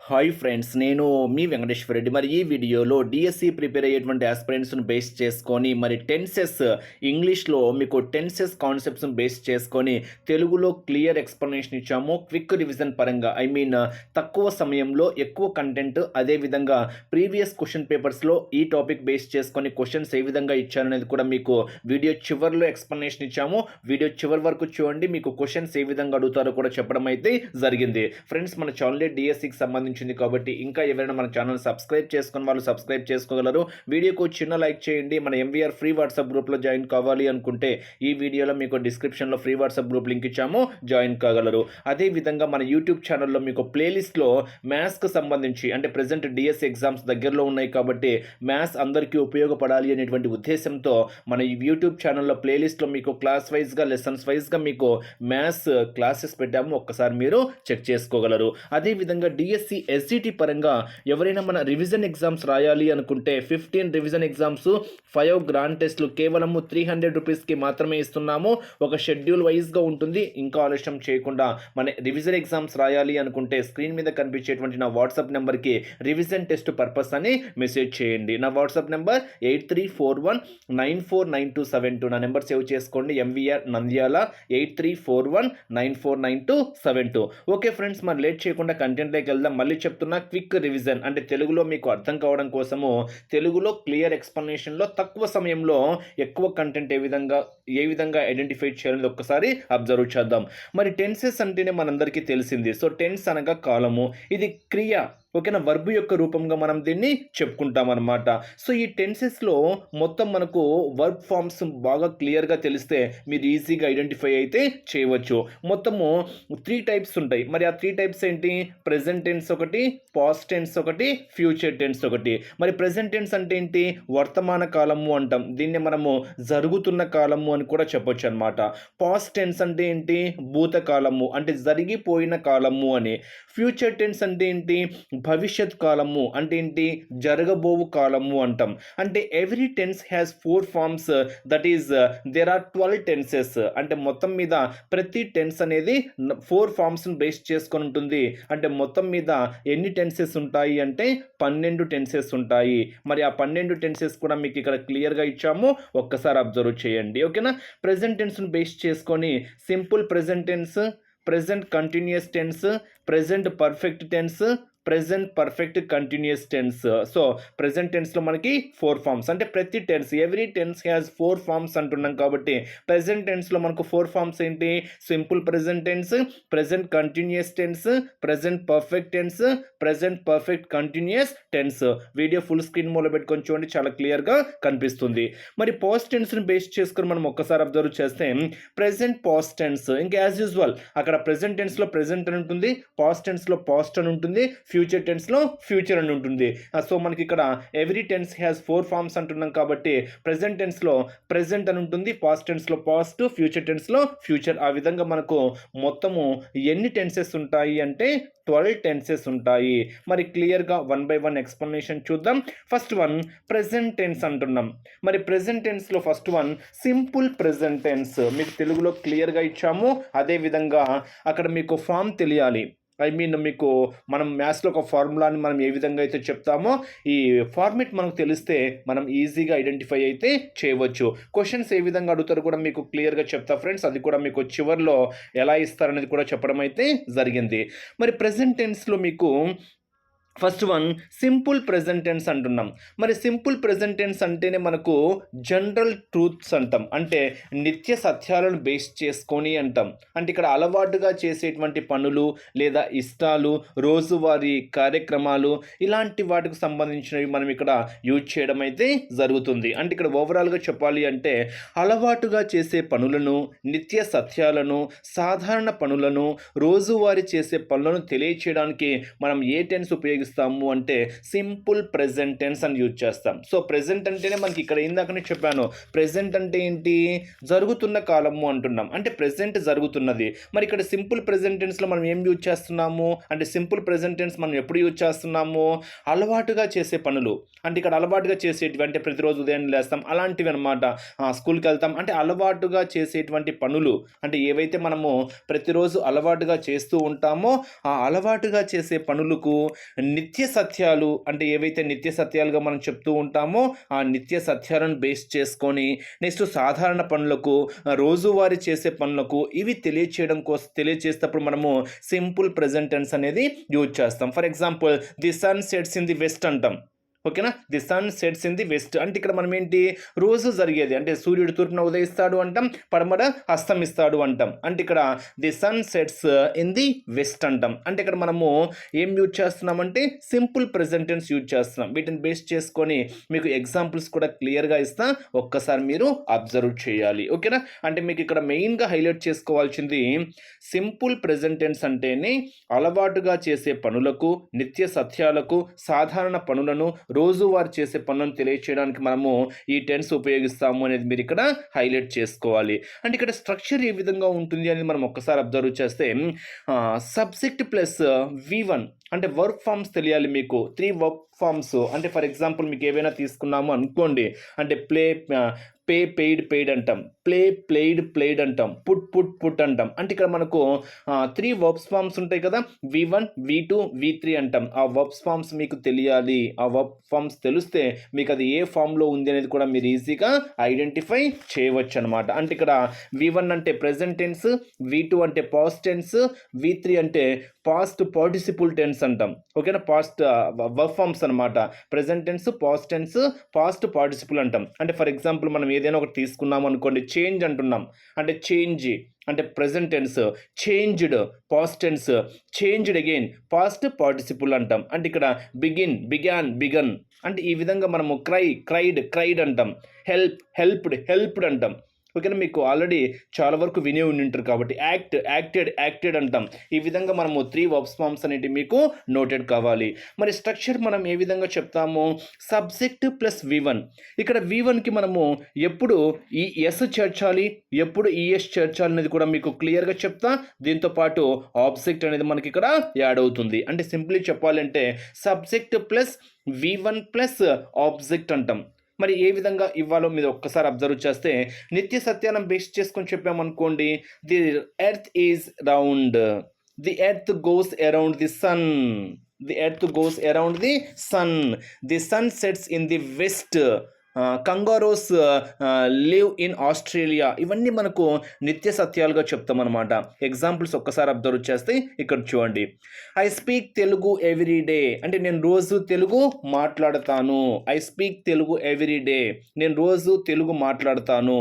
Hi friends, నేను మీ వెంకటేశ్వర రెడ్డి. మరి ఈ వీడియోలో డిఎస్సి ప్రిపేర్ అయ్యేటువంటి ఆస్పిరెంట్స్ను బేస్ చేసుకొని మరి టెన్సెస్ ఇంగ్లీష్లో మీకు టెన్సెస్ కాన్సెప్ట్స్ను బేస్ చేసుకొని తెలుగులో క్లియర్ ఎక్స్ప్లెనేషన్ ఇచ్చాము. క్విక్ రివిజన్ పరంగా తక్కువ సమయంలో ఎక్కువ కంటెంట్, అదేవిధంగా ప్రీవియస్ క్వశ్చన్ పేపర్స్లో ఈ టాపిక్ బేస్ చేసుకొని క్వశ్చన్స్ ఏ విధంగా ఇచ్చారనేది కూడా మీకు వీడియో చివరిలో ఎక్స్ప్లెనేషన్ ఇచ్చాము. వీడియో చివరి వరకు చూడండి, మీకు క్వశ్చన్స్ ఏ విధంగా అడుగుతారో కూడా చెప్పడం అయితే జరిగింది. ఫ్రెండ్స్, మన ఛానల్ డిఎస్సికి సంబంధించింది కాబట్టి ఇంకా ఎవరైనా మన ఛానల్ సబ్స్క్రైబ్ చేసుకుని వాళ్ళు సబ్స్క్రైబ్ చేసుకోగలరు. వీడియోకు చిన్న లైక్ చేయండి. మన ఎంవీఆర్ ఫ్రీ వాట్సాప్ గ్రూప్లో జాయిన్ కావాలి అనుకుంటే ఈ వీడియోలో మీకు డిస్క్రిప్షన్లో ఫ్రీ వాట్సాప్ గ్రూప్ లింక్ ఇచ్చాము, జాయిన్ కాగలరు. అదేవిధంగా మన యూట్యూబ్ ఛానల్లో మీకు ప్లేలిస్ట్లో మ్యాథ్స్కి సంబంధించి అంటే ప్రజెంట్ డిఎస్సి ఎగ్జామ్స్ దగ్గరలో ఉన్నాయి కాబట్టి మ్యాథ్స్ అందరికీ ఉపయోగపడాలి అనేటువంటి ఉద్దేశంతో మన యూట్యూబ్ ఛానల్లో ప్లేలిస్ట్లో మీకు క్లాస్ వైజ్గా లెసన్స్ వైజ్గా మీకు మ్యాథ్స్ క్లాసెస్ పెట్టాము, ఒక్కసారి మీరు చెక్ చేసుకోగలరు. అదేవిధంగా డిఎస్సి ఎస్జిటి పరంగా ఎవరైనా మన రివిజన్ ఎగ్జామ్స్ రాయాలి అనుకుంటే 15 రివిజన్ ఎగ్జామ్స్ 5 గ్రాండ్ టెస్ట్లు కేవలము 300 రూపీస్కి మాత్రమే ఇస్తున్నాము. ఒక షెడ్యూల్ వైజ్గా ఉంటుంది. ఇంకా ఆలస్యం చేయకుండా మన రివిజన్ ఎగ్జామ్స్ రాయాలి అనుకుంటే స్క్రీన్ మీద కనిపించేటువంటి నా వాట్సాప్ నెంబర్కి రివిజన్ టెస్ట్ పర్పస్ అని మెసేజ్ చేయండి. నా వాట్సాప్ నెంబర్ 8341949272. నా నెంబర్ సేవ్ చేసుకోండి. ఎంవీఆర్ నంద్యాల 8341949272. ఓకే ఫ్రెండ్స్, మరి లేట్ చేయకుండా కంటెంట్లోకి వెళ్దాం. మళ్ళీ చెప్తున్నా, క్విక్ రివిజన్ అంటే తెలుగులో మీకు అర్థం కావడం కోసము తెలుగులో క్లియర్ ఎక్స్ప్లెనేషన్లో తక్కువ సమయంలో ఎక్కువ కంటెంట్ ఏ విధంగా ఐడెంటిఫై చేయాలని ఒక్కసారి అబ్జర్వ్ చేద్దాం. మరి టెన్సెస్ అంటేనే మనందరికీ తెలిసింది. సో టెన్స్ అనగా కాలము, ఇది క్రియ, ఓకేనా, వర్బు యొక్క రూపంగా మనం దీన్ని చెప్పుకుంటాం అనమాట. సో ఈ టెన్సెస్లో మొత్తం మనకు వర్బ్ ఫామ్స్ బాగా క్లియర్గా తెలిస్తే మీరు ఈజీగా ఐడెంటిఫై అయితే చేయవచ్చు. మొత్తము 3 టైప్స్ ఉంటాయి. మరి ఆ 3 టైప్స్ ఏంటి? ప్రెజెంట్ టెన్స్ ఒకటి, పాస్ట్ టెన్స్ ఒకటి, ఫ్యూచర్ టెన్స్ ఒకటి. మరి ప్రెజెంట్ టెన్స్ అంటే ఏంటి? వర్తమాన కాలము అంటాం. దీన్ని మనము జరుగుతున్న కాలము అని కూడా చెప్పొచ్చు అనమాట. పాస్ట్ టెన్స్ అంటే ఏంటి? భూతకాలము అంటే జరిగిపోయిన కాలము అని. ఫ్యూచర్ టెన్స్ అంటే ఏంటి? భవిష్యత్ కాలము అంటే ఏంటి? జరగబోవు కాలము అంటాం. అంటే every tense has 4 forms, that is there are 12 tenses. అంటే మొత్తం మీద ప్రతి టెన్స్ అనేది 4 ఫార్మ్స్ని బేస్ చేసుకొని ఉంటుంది. అంటే మొత్తం మీద ఎన్ని టెన్సెస్ ఉంటాయి అంటే 12 టెన్సెస్ ఉంటాయి. మరి ఆ 12 టెన్సెస్ కూడా మీకు ఇక్కడ క్లియర్గా ఇచ్చాము, ఒక్కసారి అబ్జర్వ్ చేయండి, ఓకేనా. ప్రెజెంట్ టెన్స్ను బేస్ చేసుకొని simple present tense, present continuous tense, present perfect tense, present perfect continuous tense. So present టెన్స్లో మనకి 4 ఫార్మ్స్. అంటే ప్రతి tense, every tense has 4 forms అంటున్నాం కాబట్టి ప్రెజెంట్ టెన్స్లో మనకు 4 ఫార్మ్స్ ఏంటి? Simple present tense, present continuous tense, present perfect tense, present perfect continuous tense. Video full screen మూల పెట్టుకొని చూడండి, చాలా క్లియర్గా కనిపిస్తుంది. మరి పాస్ట్ టెన్స్ని బేస్ చేసుకుని మనం ఒక్కసారి అబ్జర్వ్ చేస్తే ప్రెజెంట్ పాస్ట్ టెన్స్, ఇంకా యాజ్ యూజువల్ అక్కడ ప్రెజెంట్ టెన్స్లో ప్రెజెంట్ అని ఉంటుంది, పాస్ట్ టెన్స్లో పాస్ట్ అని ఉంటుంది, ఫ్యూచర్ టెన్స్లో ఫ్యూచర్ అని ఉంటుంది. సో మనకి ఇక్కడ ఎవ్రీ టెన్స్ హ్యాస్ 4 ఫార్మ్స్ అంటున్నాం కాబట్టి ప్రెజెంట్ టెన్స్లో ప్రెజెంట్ అని ఉంటుంది, పాస్ట్ టెన్స్లో పాస్ట్, ఫ్యూచర్ టెన్స్లో ఫ్యూచర్. ఆ విధంగా మనకు మొత్తము ఎన్ని టెన్సెస్ ఉంటాయి అంటే 12 టెన్సెస్ ఉంటాయి. మరి క్లియర్గా 1 by 1 ఎక్స్ప్లెనేషన్ చూద్దాం. ఫస్ట్ వన్ ప్రెజెంట్ టెన్స్ అంటున్నాం. మరి ప్రెజెంట్ టెన్స్లో first one simple present tense మీకు తెలుగులో క్లియర్గా ఇచ్చాము. అదేవిధంగా అక్కడ మీకు ఫామ్ తెలియాలి. మీకు మనం మ్యాథ్స్లో ఒక ఫార్ములాని మనం ఏ విధంగా అయితే చెప్తామో ఈ ఫార్మేట్ మనకు తెలిస్తే మనం ఈజీగా ఐడెంటిఫై అయితే చేయవచ్చు. క్వశ్చన్స్ ఏ విధంగా అడుగుతారో కూడా మీకు క్లియర్గా చెప్తా ఫ్రెండ్స్. అది కూడా మీకు చివరిలో ఎలా ఇస్తారనేది కూడా చెప్పడం అయితే జరిగింది. మరి ప్రెజెంట్ టెన్స్లో మీకు first one simple present tense అంటున్నాం. మరి సింపుల్ ప్రెజెంట్ టెన్స్ అంటేనే మనకు జనరల్ ట్రూత్స్ అంటాం. అంటే నిత్య సత్యాలను బేస్ చేసుకొని అంటాం. అంటే ఇక్కడ అలవాటుగా చేసేటువంటి పనులు లేదా ఇష్టాలు, రోజువారీ కార్యక్రమాలు, ఇలాంటి వాటికి సంబంధించినవి మనం ఇక్కడ యూజ్ చేయడం అయితే జరుగుతుంది. అంటే ఇక్కడ ఓవరాల్గా చెప్పాలి అంటే అలవాటుగా చేసే పనులను, నిత్య సత్యాలను, సాధారణ పనులను, రోజువారీ చేసే పనులను తెలియచేయడానికి మనం ఏ టెన్స్ ఉపయోగిస్తాం ఉపయోగిస్తాము అంటే సింపుల్ ప్రెజెంట్ టెన్స్ అని యూజ్ చేస్తాం. సో ప్రెజెంట్ అంటేనే మనకి ఇక్కడ ఇందాకనే చెప్పాను, ప్రెజెంట్ అంటే ఏంటి, జరుగుతున్న కాలము అంటున్నాం, అంటే ప్రెజెంట్ జరుగుతున్నది. మరి ఇక్కడ సింపుల్ ప్రెజెంట్ టెన్స్లో మనం ఏం యూజ్ చేస్తున్నాము అంటే సింపుల్ ప్రెజెంట్ టెన్స్ మనం ఎప్పుడు యూజ్ చేస్తున్నాము, అలవాటుగా చేసే పనులు, అంటే ఇక్కడ అలవాటుగా చేసేటివి అంటే ప్రతిరోజు ఉదయం లేస్తాం అలాంటివి అనమాట. స్కూల్కి వెళ్తాం అంటే అలవాటుగా చేసేటువంటి పనులు, అంటే ఏవైతే మనము ప్రతిరోజు అలవాటుగా చేస్తూ ఉంటామో ఆ అలవాటుగా చేసే పనులకు నిత్య సత్యాలు, అంటే ఏవైతే నిత్య సత్యాలుగా మనం చెప్తూ ఉంటామో ఆ నిత్య సత్యాలను బేస్ చేసుకొని నెక్స్ట్ సాధారణ పనులకు, రోజువారీ చేసే పనులకు ఇవి తెలియచేసేటప్పుడు మనము సింపుల్ ప్రెజెంట్ టెన్స్ అనేది యూజ్ చేస్తాం. For example the sun sets in the west అంటాం. ఓకేనా, the sun sets in the west అంటే ఇక్కడ మనం ఏంటి, రోజు జరిగేది, అంటే సూర్యుడు తూర్పున ఉదయిస్తాడు అంటాం, పడమర అస్తమిస్తాడు అంటాం. అంటే ఇక్కడ the sun sets in the west అంటాం. అంటే ఇక్కడ మనము ఏం యూజ్ చేస్తున్నామంటే సింపుల్ ప్రెజెంట్ టెన్స్ యూజ్ చేస్తున్నాం. వీటిని బేస్ చేసుకొని మీకు ఎగ్జాంపుల్స్ కూడా క్లియర్గా ఇస్తా, ఒక్కసారి మీరు అబ్జర్వ్ చేయాలి. ఓకేనా, అంటే మీకు ఇక్కడ మెయిన్గా హైలైట్ చేసుకోవాల్సింది సింపుల్ ప్రెజెంట్ టెన్స్ అంటేనే అలవాటుగా చేసే పనులకు, నిత్య సత్యాలకు, సాధారణ పనులను, రోజువారు చేసే పనులను తెలియచేయడానికి మనము ఈ టెన్స్ ఉపయోగిస్తాము అనేది మీరు ఇక్కడ హైలైట్ చేసుకోవాలి. అంటే ఇక్కడ స్ట్రక్చర్ ఏ విధంగా ఉంటుంది అనేది మనం ఒక్కసారి అబ్జర్వ్ చేస్తే సబ్జెక్ట్ ప్లస్ V1 అంటే వర్క్ ఫార్మ్స్ తెలియాలి మీకు. 3 వర్క్ ఫార్మ్స్ అంటే ఫర్ ఎగ్జాంపుల్ మీకు ఏవైనా తీసుకున్నాము అనుకోండి, అంటే పే పెయిడ్ అంటాం, ప్లేడ్ అంటాం, పుట్ అంటాం. అంటే ఇక్కడ మనకు 3 వర్బ్స్ ఫార్మ్స్ ఉంటాయి కదా, V1 V2 V3 అంటాం. ఆ వర్బ్స్ ఫార్మ్స్ మీకు తెలియాలి. ఆ వర్బ్ ఫార్మ్స్ తెలిస్తే మీకు అది ఏ ఫామ్లో ఉంది అనేది కూడా మీరు ఈజీగా ఐడెంటిఫై చేయవచ్చు అనమాట. అంటే ఇక్కడ V1 అంటే ప్రెజెంట్ టెన్స్, V2 అంటే పాస్ట్ టెన్స్, V3 అంటే పాస్ట్ పార్టిసిపుల్ టెన్స్ అంటాం. ఓకేనా, పాస్ట్ వర్బ్ ఫార్మ్స్ అనమాట. Present tense, past tense, past participle అంటాం. అంటే ఫర్ ఎగ్జాంపుల్ మనం ఏదైనా ఒకటి తీసుకున్నాం అనుకోండి, చేంజ్ అంటున్నాం, అంటే చేంజ్ అంటే present tense, changed past tense, changed again past participle అంటాం. అంటే ఇక్కడ బిగన్ అంటే ఈ విధంగా మనము క్రైడ్ అంటాం, హెల్ప్డ్ అంటాం. ఓకేనా, మీకు ఆల్రెడీ చాలా వరకు వినే ఉంటారు కాబట్టి యాక్టెడ్ అంటాం. ఈ విధంగా మనము 3 వర్బ్స్ ఫార్మ్స్ అనేవి మీకు నోటెడ్ కావాలి. మరి స్ట్రక్చర్ మనం ఏ విధంగా చెప్తాము, సబ్జెక్ట్ ప్లస్ V1. ఇక్కడ V1కి మనము ఎప్పుడు ఈ ఎస్ చేర్చాలి, ఎప్పుడు ఈఎస్ చేర్చాలి అనేది కూడా మీకు క్లియర్గా చెప్తా. దీంతో పాటు ఆబ్జెక్ట్ అనేది మనకి ఇక్కడ యాడ్ అవుతుంది. అంటే సింప్లీ చెప్పాలంటే subject plus V1 plus object అంటాం. మరి ఏ విధంగా ఇవ్వాలో మీరు ఒక్కసారి అబ్జర్వ్ చేస్తే నిత్య సత్యాన్ని బేస్ చేసుకొని చెప్పామనుకోండి, the earth is round, the earth goes around the sun, the sun sets in the west, kangaroos live in Australia. ఇవన్నీ మనకు నిత్య సత్యాలుగా చెప్తామన్నమాట. ఎగ్జాంపుల్స్ ఒక్కసారి అబ్జర్వ్ చేస్తే ఇక్కడ చూడండి, ఐ స్పీక్ తెలుగు ఎవ్రీడే అంటే నేను రోజు తెలుగు మాట్లాడతాను. నేను రోజు తెలుగు మాట్లాడతాను.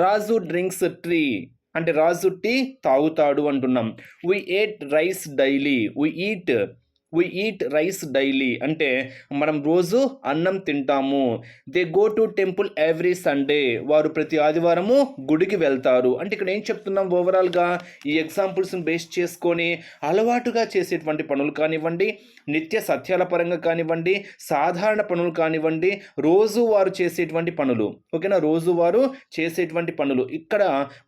రాజు డ్రింక్స్ టీ అంటే రాజు టీ తాగుతాడు అంటున్నాం. వి ఈట్ రైస్ డైలీ అంటే మనం రోజు అన్నం తింటాము. They go to temple every Sunday, వారు ప్రతి ఆదివారము గుడికి వెళ్తారు. అంటే ఇక్కడ ఏం చెప్తున్నాం, ఓవరాల్గా ఈ ఎగ్జాంపుల్స్ని బేస్ చేసుకొని అలవాటుగా చేసేటువంటి పనులు కానివ్వండి, నిత్య సత్యాల పరంగా కానివ్వండి, సాధారణ పనులు కానివ్వండి, రోజువారు చేసేటువంటి పనులు. ఓకేనా, రోజువారు చేసేటువంటి పనులు ఇక్కడ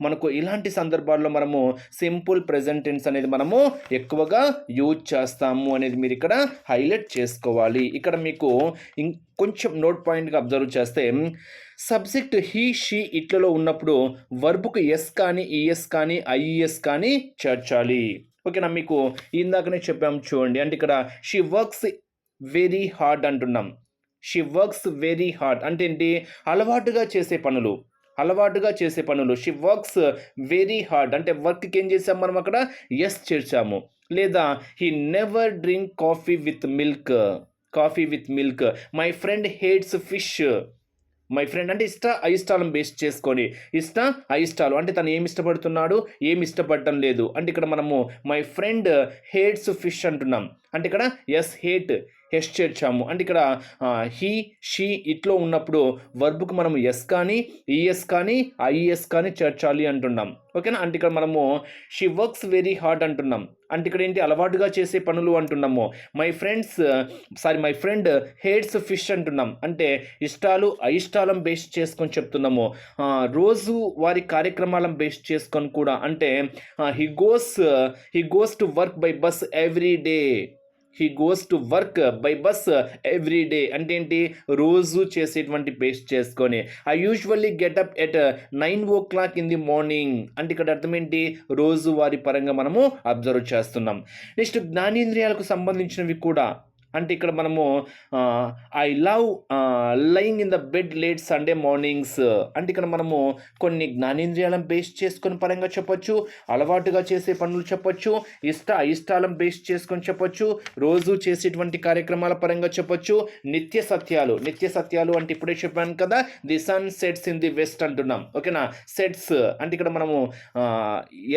మనకు ఇలాంటి సందర్భాల్లో మనము సింపుల్ ప్రెజెంట్ టెన్స్ అనేది మనము ఎక్కువగా యూజ్ చేస్తాము అనేది మీరు ఇక్కడ హైలైట్ చేసుకోవాలి. ఇక్కడ మీకు కొంచెం నోట్ పాయింట్గా అబ్జర్వ్ చేస్తే సబ్జెక్ట్ హీ షీ ఇట్లలో ఉన్నప్పుడు వర్బుకు ఎస్ కానీ ఈఎస్ కానీ ఐఈఎస్ కానీ చేర్చాలి. ఓకేనా, మీకు ఇందాకనే చెప్పాము చూడండి. అంటే ఇక్కడ షీ వర్క్స్ వెరీ హార్డ్ అంటున్నాం. షీ వర్క్స్ వెరీ హార్డ్ అంటే ఏంటి, అలవాటుగా చేసే పనులు. షీ వర్క్స్ వెరీ హార్డ్ అంటే వర్క్కి ఏం చేసాము మనం అక్కడ ఎస్ చేర్చాము. లేదా he never drink coffee with milk, my friend hates fish. My friend అంటే అయిష్టాలను బేస్ చేసుకొని అయిష్టాలు అంటే తను ఏమి ఇష్టపడుతున్నాడు, ఏమి ఇష్టపడటం లేదు. అంటే ఇక్కడ మనము మై ఫ్రెండ్ హేట్స్ ఫిష్ అంటున్నాం. అంటే ఇక్కడ ఎస్ హెస్ చేర్చాము. అంటే ఇక్కడ హీ, షీ, ఇట్లో ఉన్నప్పుడు వర్బ్కు మనము ఎస్ కానీ, ఈఎస్ కానీ, ఐఈఎస్ కానీ చేర్చాలి అంటున్నాం. ఓకేనా. అంటే ఇక్కడ మనము షీ వర్క్స్ వెరీ హార్డ్ అంటున్నాం. అంటే ఇక్కడ ఏంటి, అలవాటుగా చేసే పనులు అంటున్నాము. మై ఫ్రెండ్ హేట్స్ ఫిష్ అంటున్నాం. అంటే ఇష్టాలు అయిష్టాలను బేస్ చేసుకొని చెప్తున్నాము. రోజు వారి కార్యక్రమాలను బేస్ చేసుకొని కూడా, అంటే he goes to work by bus every day. He goes to work by bus every day అంటే ఏంటి, రోజు చేసేటువంటి బేస్ చేసుకొని. I usually getup at 9 o'clock in the morning. అంటే ఇక్కడ అర్థం ఏంటి, రోజు వారి పరంగా మనము అబ్జర్వ్ చేస్తున్నాం. నెక్స్ట్ జ్ఞానేంద్రియాలకు సంబంధించినవి కూడా. అంటే ఇక్కడ మనము I love lying in the bed late Sunday mornings. అంటే ఇక్కడ మనము కొన్ని జ్ఞానేంద్రియాలను బేస్ చేసుకొని పరంగా చెప్పొచ్చు, అలవాటుగా చేసే పనులు చెప్పొచ్చు, అయిష్టాలను బేస్ చేసుకొని చెప్పొచ్చు, రోజు చేసేటువంటి కార్యక్రమాల పరంగా చెప్పొచ్చు. నిత్య సత్యాలు అంటే ఇప్పుడే చెప్పాను కదా, the sun sets in the west అంటున్నాం. ఓకేనా. సెట్స్ అంటే ఇక్కడ మనము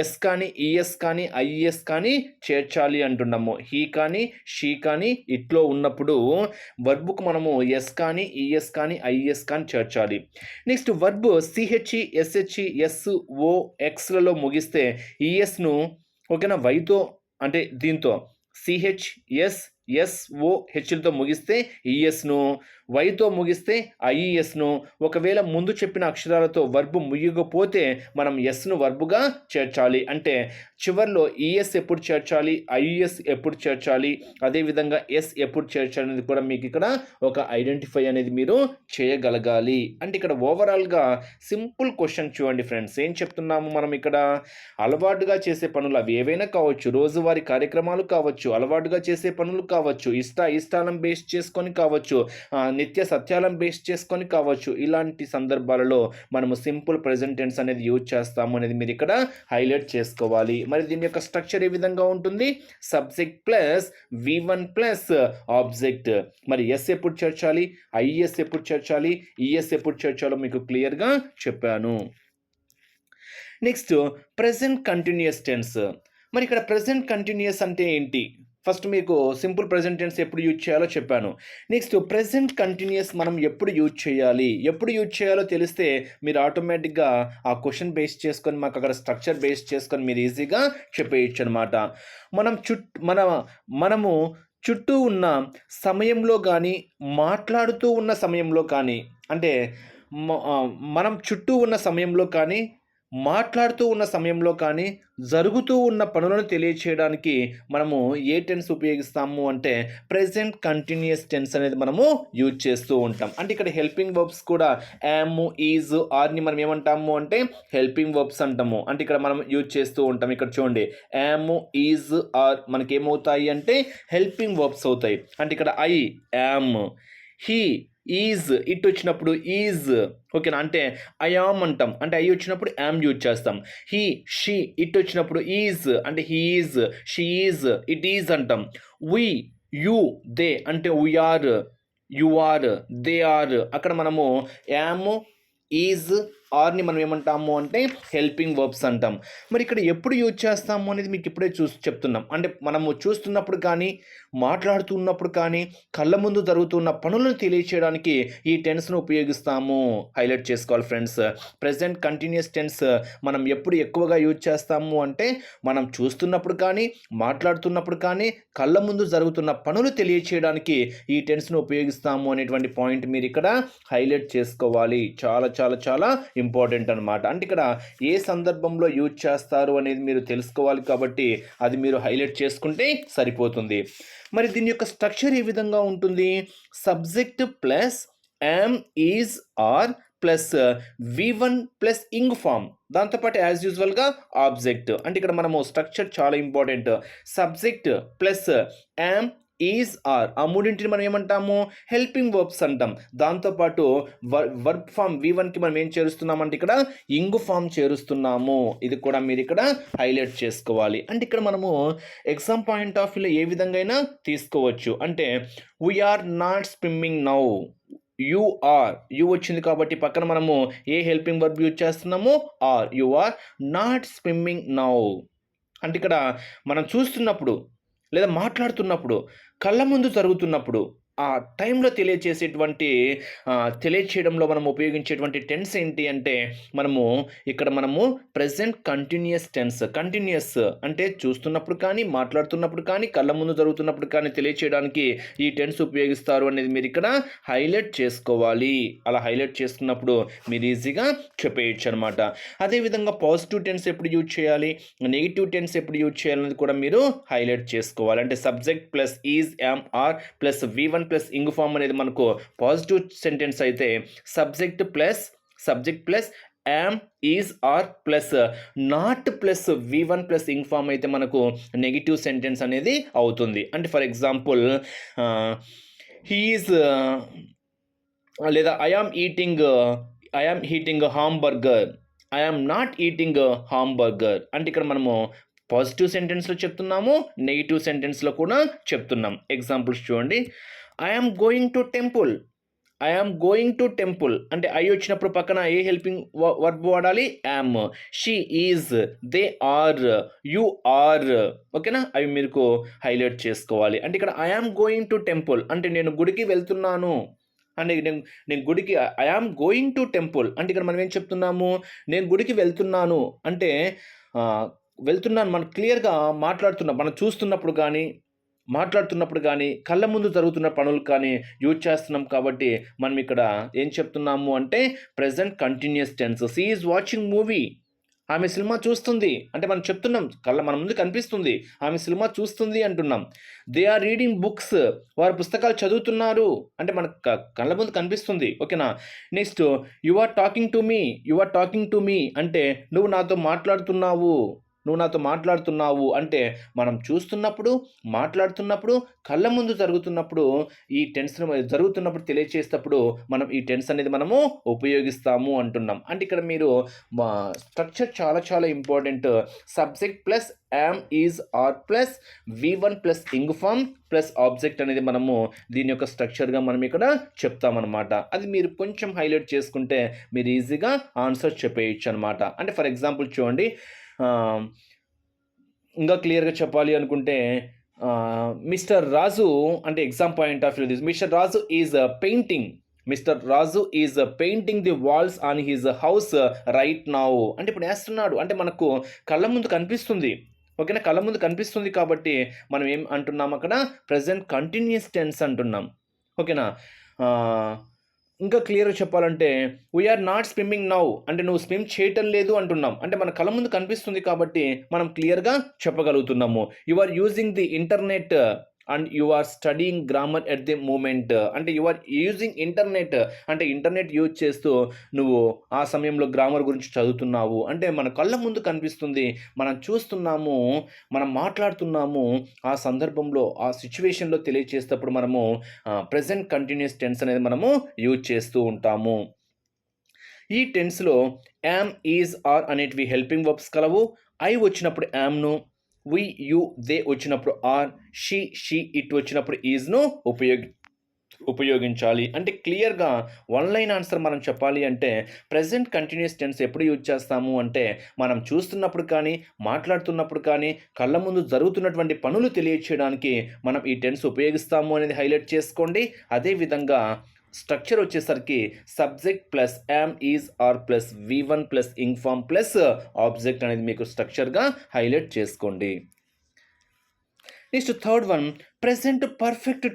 ఎస్ కానీ, ఈఎస్ కానీ, ఐఈఎస్ కానీ చేర్చాలి అంటున్నాము. హీ కానీ, షీ కానీ, ఇట్లో ఉన్నప్పుడు వర్బ్కు మనము ఎస్ కానీ, ఈఎస్ కానీ, ఐఎస్ కానీ చేర్చాలి. Next verb CHE, SHE, SO, ఎక్స్లలో ముగిస్తే ఈఎస్ను, ఓకేనా, వైతో అంటే దీంతో సిహెచ్, ఎస్ఓ, హెచ్లతో ముగిస్తే ఈఎస్ను, వైతో ముగిస్తే ఐఈఎస్ను. ఒకవేళ ముందు చెప్పిన అక్షరాలతో వర్బ్ ముగియకపోతే మనం ఎస్ను వర్బుగా చేర్చాలి. అంటే చివర్లో ఈఎస్ ఎప్పుడు చేర్చాలి, ఐఈఎస్ ఎప్పుడు చేర్చాలి, అదేవిధంగా ఎస్ ఎప్పుడు చేర్చాలి అనేది కూడా మీకు ఇక్కడ ఒక ఐడెంటిఫై అనేది మీరు చేయగలగాలి. అంటే ఇక్కడ ఓవరాల్గా సింపుల్ క్వశ్చన్ చూడండి ఫ్రెండ్స్. ఏం చెప్తున్నాము మనం ఇక్కడ, అలవాటుగా చేసే పనులు అవి ఏవైనా కావచ్చు, రోజువారీ కార్యక్రమాలు కావచ్చు, అలవాటుగా చేసే పనులు కావచ్చు, ఇష్టాలను బేస్ చేసుకొని కావచ్చు, నిత్య సత్యాలను బేస్ చేసుకొని కావచ్చు. ఇలాంటి సందర్భాలలో మనము సింపుల్ ప్రెజెంట్ టెన్స్ అనేది యూజ్ చేస్తాము అనేది మీరు ఇక్కడ హైలైట్ చేసుకోవాలి. మరి దీని యొక్క స్ట్రక్చర్ ఏ విధంగా ఉంటుంది, subject plus V1 plus object. మరి ఎస్ ఎప్పుడు చేర్చాలి, ఐఎస్ ఎప్పుడు చేర్చాలి, ఈఎస్ ఎప్పుడు చేర్చాలో మీకు క్లియర్గా చెప్పాను. Next present continuous tense. మరి ఇక్కడ ప్రెజెంట్ కంటిన్యూస్ అంటే ఏంటి, ఫస్ట్ మీకు సింపుల్ ప్రెజెంట్ టెన్స్ ఎప్పుడు యూజ్ చేయాలో చెప్పాను. నెక్స్ట్ ప్రెజెంట్ కంటిన్యూస్ మనం ఎప్పుడు యూజ్ చేయాలో తెలిస్తే మీరు ఆటోమేటిక్గా ఆ క్వశ్చన్ బేస్ చేసుకొని, మాకు అక్కడ స్ట్రక్చర్ బేస్ చేసుకొని మీరు ఈజీగా చెప్పేయచ్చు అనమాట. మనము చుట్టూ ఉన్న సమయంలో కానీ, మాట్లాడుతూ ఉన్న సమయంలో కానీ, అంటే మనం చుట్టూ ఉన్న సమయంలో కానీ, మాట్లాడుతూ ఉన్న సమయంలో కానీ, జరుగుతూ ఉన్న పనులను తెలియచేయడానికి మనము ఏ టెన్స్ ఉపయోగిస్తాము అంటే ప్రెజెంట్ కంటిన్యూస్ టెన్స్ అనేది మనము యూజ్ చేస్తూ ఉంటాం. అంటే ఇక్కడ హెల్పింగ్ వర్బ్స్ కూడా యామ్, ఈజ్, ఆర్ని మనం ఏమంటాము అంటే హెల్పింగ్ వర్బ్స్ అంటాము. అంటే ఇక్కడ మనం యూజ్ చేస్తూ ఉంటాం. ఇక్కడ చూడండి, యామ్, ఈజ్, ఆర్ మనకి ఏమవుతాయి అంటే హెల్పింగ్ వర్బ్స్ అవుతాయి. అంటే ఇక్కడ I am, he is, it వచ్చినప్పుడు ఈజ్, ఓకేనా. అంటే ఐ యామ్ అంటాం, అంటే ఐ వచ్చినప్పుడు యామ్ యూజ్ చేస్తాం. హీ, షీ, ఇట్ వచ్చినప్పుడు ఈజ్, అంటే he is, she is, it is అంటాం. వి, యూ, దే, అంటే we are, you are, they are. అక్కడ మనము యామ్, ఈజ్, ఆర్ని మనం ఏమంటాము అంటే హెల్పింగ్ వర్బ్స్ అంటాం. మరి ఇక్కడ ఎప్పుడు యూజ్ చేస్తాము అనేది మీకు ఇప్పుడే చెప్తున్నాం. అంటే మనము చూస్తున్నప్పుడు కానీ, మాట్లాడుతున్నప్పుడు కానీ, కళ్ళ ముందు జరుగుతున్న పనులను తెలియచేయడానికి ఈ టెన్స్ను ఉపయోగిస్తాము. హైలైట్ చేసుకోవాలి ఫ్రెండ్స్. ప్రెజెంట్ కంటిన్యూస్ టెన్స్ మనం ఎప్పుడు ఎక్కువగా యూజ్ చేస్తాము అంటే మనం చూస్తున్నప్పుడు కానీ, మాట్లాడుతున్నప్పుడు కానీ, కళ్ళ ముందు జరుగుతున్న పనులు తెలియచేయడానికి ఈ టెన్స్ను ఉపయోగిస్తాము అనేటువంటి పాయింట్ మీరు ఇక్కడ హైలైట్ చేసుకోవాలి. చాలా చాలా చాలా ఇంపార్టెంట్ అనమాట. అంటే ఇక్కడ ఏ సందర్భంలో యూజ్ చేస్తారు అనేది మీరు తెలుసుకోవాలి, కాబట్టి అది మీరు హైలైట్ చేసుకుంటే సరిపోతుంది. మరి దీని యొక్క స్ట్రక్చర్ ఏ విధంగా ఉంటుంది, subject plus am, is, are plus V1 plus ing form, దాంతోపాటు యాజ్ యూజువల్గా ఆబ్జెక్ట్. అంటే ఇక్కడ మనము స్ట్రక్చర్ చాలా important. Subject plus am, is, are, ఆ మూడింటిని మనం ఏమంటాము హెల్పింగ్ వర్బ్స్ అంటాం. దాంతోపాటు వర్బ్ ఫామ్ V1కి మనం ఏం చేరుస్తున్నామంటే ఇక్కడ ఇంగ్ ఫామ్ చేరుస్తున్నాము. ఇది కూడా మీరు ఇక్కడ హైలైట్ చేసుకోవాలి. అంటే ఇక్కడ మనము ఎగ్జామ్ పాయింట్ ఆఫ్ వ్యూలో ఏ విధంగా అయినా తీసుకోవచ్చు. అంటే we are not swimming now, you are, you వచ్చింది కాబట్టి పక్కన మనము ఏ హెల్పింగ్ వర్బ్ యూజ్ చేస్తున్నాము, are. You are not swimming now. అంటే ఇక్కడ మనం చూస్తున్నప్పుడు లేదా మాట్లాడుతున్నప్పుడు, కళ్ళ ముందు జరుగుతున్నప్పుడు, ఆ టైంలో తెలియచేయడంలో మనం ఉపయోగించేటువంటి టెన్స్ ఏంటి అంటే, మనము ప్రెజెంట్ కంటిన్యూయస్ టెన్స్. కంటిన్యూయస్ అంటే చూస్తున్నప్పుడు కానీ, మాట్లాడుతున్నప్పుడు కానీ, కళ్ళ ముందు జరుగుతున్నప్పుడు కానీ తెలియచేయడానికి ఈ టెన్స్ ఉపయోగిస్తారు అనేది మీరిక్కడ హైలైట్ చేసుకోవాలి. అలా హైలైట్ చేసుకున్నప్పుడు మీరు ఈజీగా చెప్పేయొచ్చనమాట. అదేవిధంగా పాజిటివ్ టెన్స్ ఎప్పుడు యూజ్ చేయాలి, నెగెటివ్ టెన్స్ ఎప్పుడు యూజ్ చేయాలనేది కూడా మీరు హైలైట్ చేసుకోవాలి. అంటే subject plus is, am, are plus V1 plus ing form అనేది మనకు పాజిటివ్ సెంటెన్స్ అయితే, subject plus am, is, are plus not plus V1 plus ing form అయితే మనకు నెగిటివ్ సెంటెన్స్ అనేది అవుతుంది. అంటే ఫర్ ఎగ్జాంపుల్ హీ ఈజ్ లేదా I am eating hamburger, I am not eating hamburger. అంటే ఇక్కడ మనము పాజిటివ్ సెంటెన్స్లో చెప్తున్నాము, నెగిటివ్ సెంటెన్స్లో కూడా చెప్తున్నాం. ఎగ్జాంపుల్స్ చూడండి. I am going to temple అంటే ఐ వచ్చినప్పుడు పక్కన ఏ హెల్పింగ్ వర్బ్ వాడాలి, am. She is, they are, you are. ఓకేనా, అవి మీకు హైలైట్ చేసుకోవాలి. అంటే ఇక్కడ I am going to temple అంటే నేను గుడికి వెళ్తున్నాను. అంటే నేను గుడికి I am going to temple అంటే ఇక్కడ మనం ఏం చెప్తున్నాము, నేను గుడికి వెళ్తున్నాను అంటే వెళ్తున్నాను మనం క్లియర్గా మనం చూస్తున్నప్పుడు కానీ, మాట్లాడుతున్నప్పుడు కానీ, కళ్ళ ముందు జరుగుతున్న పనులు కానీ యూజ్ చేస్తున్నాం. కాబట్టి మనం ఇక్కడ ఏం చెప్తున్నాము అంటే present continuous tense. She is watching movie, ఆమె సినిమా చూస్తుంది అంటే మనం చెప్తున్నాం, మన ముందు కనిపిస్తుంది, ఆమె సినిమా చూస్తుంది అంటున్నాం. దే ఆర్ రీడింగ్ బుక్స్, వారు పుస్తకాలు చదువుతున్నారు అంటే మన కళ్ళ ముందు కనిపిస్తుంది. ఓకేనా. Next you are talking to me అంటే నువ్వు నాతో మాట్లాడుతున్నావు అంటే మనం చూస్తున్నప్పుడు, మాట్లాడుతున్నప్పుడు, కళ్ళ ముందు జరుగుతున్నప్పుడు ఈ టెన్స్ జరుగుతున్నప్పుడు తెలియచేసేటప్పుడు మనం ఈ టెన్స్ అనేది మనము ఉపయోగిస్తాము అంటున్నాం. అంటే ఇక్కడ మీరు స్ట్రక్చర్ చాలా చాలా important. Subject plus am, is, are plus V1 plus ing form plus object అనేది మనము దీని యొక్క స్ట్రక్చర్గా మనం ఇక్కడ చెప్తామన్నమాట. అది మీరు కొంచెం హైలైట్ చేసుకుంటే మీరు ఈజీగా ఆన్సర్ చెప్పేయచ్చు అనమాట. అంటే ఫర్ ఎగ్జాంపుల్ చూడండి, ఇంకా క్లియర్గా చెప్పాలి అనుకుంటే మిస్టర్ రాజు అంటే exam point of view mister Raju is painting the walls on his house right now అంటే ఇప్పుడు వేస్తున్నాడు అంటే మనకు కళ్ళ ముందు కనిపిస్తుంది. ఓకేనా, కళ్ళ ముందు కనిపిస్తుంది కాబట్టి మనం ఏం అంటున్నాం అక్కడ ప్రెజెంట్ కంటిన్యూస్ టెన్స్ అంటున్నాం. ఓకేనా. ఇంకా క్లియర్గా చెప్పాలంటే వీఆర్ నాట్ స్విమ్మింగ్ నౌ అంటే నువ్వు స్విమ్ చేయటం లేదు అంటున్నాం. అంటే మన కళ్ళ ముందు కనిపిస్తుంది కాబట్టి మనం క్లియర్గా చెప్పగలుగుతున్నాము. You are using the internet and you are studying grammar at the moment అంటే యు ఆర్ యూజింగ్ ఇంటర్నెట్ అంటే ఇంటర్నెట్ యూజ్ చేస్తూ నువ్వు ఆ సమయంలో గ్రామర్ గురించి చదువుతున్నావు. అంటే మన కళ్ళ ముందు కనిపిస్తుంది, మనం చూస్తున్నాము, మనం మాట్లాడుతున్నాము. ఆ సందర్భంలో ఆ సిచ్యువేషన్లో తెలియచేసేటప్పుడు మనము ప్రెజెంట్ కంటిన్యూస్ టెన్స్ అనేది మనము యూజ్ చేస్తూ ఉంటాము. ఈ టెన్స్లో యామ్, ఈజ్, ఆర్ అనేటివి హెల్పింగ్ వర్బ్స్ కలవు. ఐ వచ్చినప్పుడు యామ్ను, వి, యు, దే వచ్చినప్పుడు ఆర్, షీ, ఇట్ వచ్చినప్పుడు ఈజ్ను ఉపయోగించాలి. అంటే క్లియర్గా వన్ లైన్ ఆన్సర్ మనం చెప్పాలి అంటే ప్రెజెంట్ కంటిన్యూస్ టెన్స్ ఎప్పుడు యూజ్ చేస్తాము అంటే మనం చూస్తున్నప్పుడు కానీ, మాట్లాడుతున్నప్పుడు కానీ, కళ్ళ ముందు జరుగుతున్నటువంటి పనులు తెలియచేయడానికి మనం ఈ టెన్స్ ఉపయోగిస్తాము అనేది హైలైట్ చేసుకోండి. అదేవిధంగా స్ట్రక్చర్ వచ్చేసరికి subject plus am, is, are plus V1 plus ing form plus object అనేది మీకు స్ట్రక్చర్గా హైలైట్ చేసుకోండి. Next third one present perfect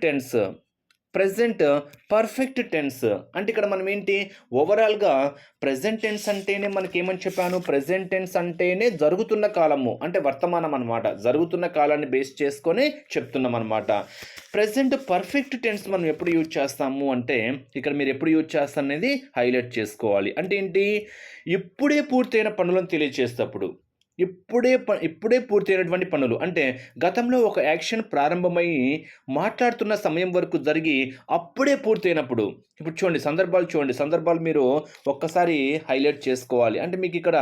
tense అంటే ఇక్కడ మనం ఏంటి ఓవరాల్గా ప్రెజెంట్ టెన్స్ అంటేనే మనకి ఏమని చెప్పాను, ప్రెజెంట్ టెన్స్ అంటేనే జరుగుతున్న కాలము అంటే వర్తమానం అనమాట. జరుగుతున్న కాలాన్ని బేస్ చేసుకొని చెప్తున్నాం అనమాట. ప్రెజెంట్ పర్ఫెక్ట్ టెన్స్ మనం ఎప్పుడు యూజ్ చేస్తాము అంటే ఇక్కడ మీరు ఎప్పుడు యూజ్ చేస్తారు అనేది హైలైట్ చేసుకోవాలి. అంటే ఏంటి, ఇప్పుడే పూర్తయిన పనులను తెలియచేసేటప్పుడు, ఇప్పుడే పూర్తయినటువంటి పనులు అంటే గతంలో ఒక యాక్షన్ ప్రారంభమై మాట్లాడుతున్న సమయం వరకు జరిగి అప్పుడే పూర్తయినప్పుడు. ఇప్పుడు చూడండి సందర్భాలు మీరు ఒక్కసారి హైలైట్ చేసుకోవాలి. అంటే మీకు ఇక్కడ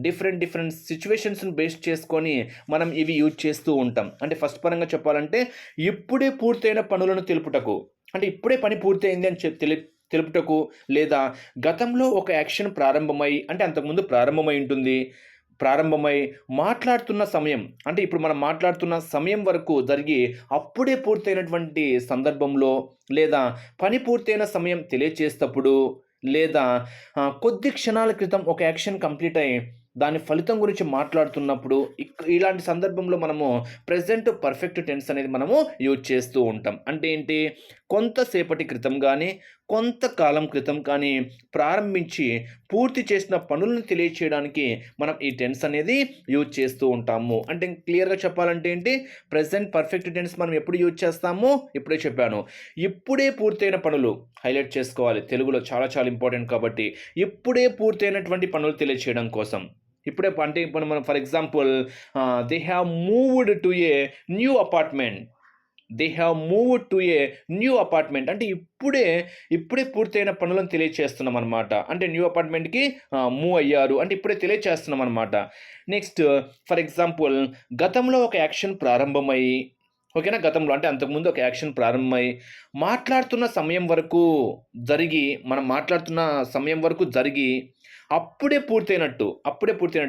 డిఫరెంట్ సిచ్యువేషన్స్ని బేస్ చేసుకొని మనం ఇవి యూజ్ చేస్తూ ఉంటాం. అంటే ఫస్ట్ పరంగా చెప్పాలంటే ఇప్పుడే పూర్తయిన పనులను తెలుపుటకు అంటే ఇప్పుడే పని పూర్తయింది అని తెలుపుటకు, లేదా గతంలో ఒక యాక్షన్ ప్రారంభమై అంటే అంతకుముందు ప్రారంభమై ఉంటుంది, ప్రారంభమై మాట్లాడుతున్న సమయం అంటే ఇప్పుడు మనం మాట్లాడుతున్న సమయం వరకు జరిగి అప్పుడే పూర్తయినటువంటి సందర్భంలో లేదా పని పూర్తయిన సమయం తెలియచేసేటప్పుడు లేదా కొద్ది క్షణాల క్రితం ఒక యాక్షన్ కంప్లీట్ అయ్యి దాని ఫలితం గురించి మాట్లాడుతున్నప్పుడు ఇలాంటి సందర్భంలో మనము ప్రెజెంట్ పర్ఫెక్ట్ టెన్స్ అనేది మనము యూజ్ చేస్తూ ఉంటాం. అంటే ఏంటి, కొంతసేపటి క్రితం కానీ కొంతకాలం క్రితం కానీ ప్రారంభించి పూర్తి చేసిన పనులను తెలియచేయడానికి మనం ఈ టెన్స్ అనేది యూజ్ చేస్తూ ఉంటాము. అంటే క్లియర్గా చెప్పాలంటే ఏంటి, ప్రెజెంట్ పర్ఫెక్ట్ టెన్స్ మనం ఎప్పుడు యూజ్ చేస్తాము, ఇప్పుడే చెప్పాను. ఇప్పుడే పూర్తయిన పనులు హైలైట్ చేసుకోవాలి, తెలుగులో చాలా చాలా ఇంపార్టెంట్ కాబట్టి. ఇప్పుడే పూర్తయినటువంటి పనులు తెలియచేయడం కోసం ఇప్పుడే అంటే ఇప్పుడు మనం for example they have moved to a new apartment. They have moved to a new apartment అంటే ఇప్పుడే పూర్తయిన పనులను తెలియచేస్తున్నాం అనమాట. అంటే న్యూ అపార్ట్మెంట్కి మూవ్ అయ్యారు అంటే ఇప్పుడే తెలియచేస్తున్నాం అనమాట. నెక్స్ట్ ఫర్ ఎగ్జాంపుల్ గతంలో ఒక యాక్షన్ ప్రారంభమయ్యి, ఓకేనా, గతంలో అంటే అంతకుముందు ఒక యాక్షన్ ప్రారంభమై మాట్లాడుతున్న సమయం వరకు జరిగి అప్పుడే పూర్తయినట్టు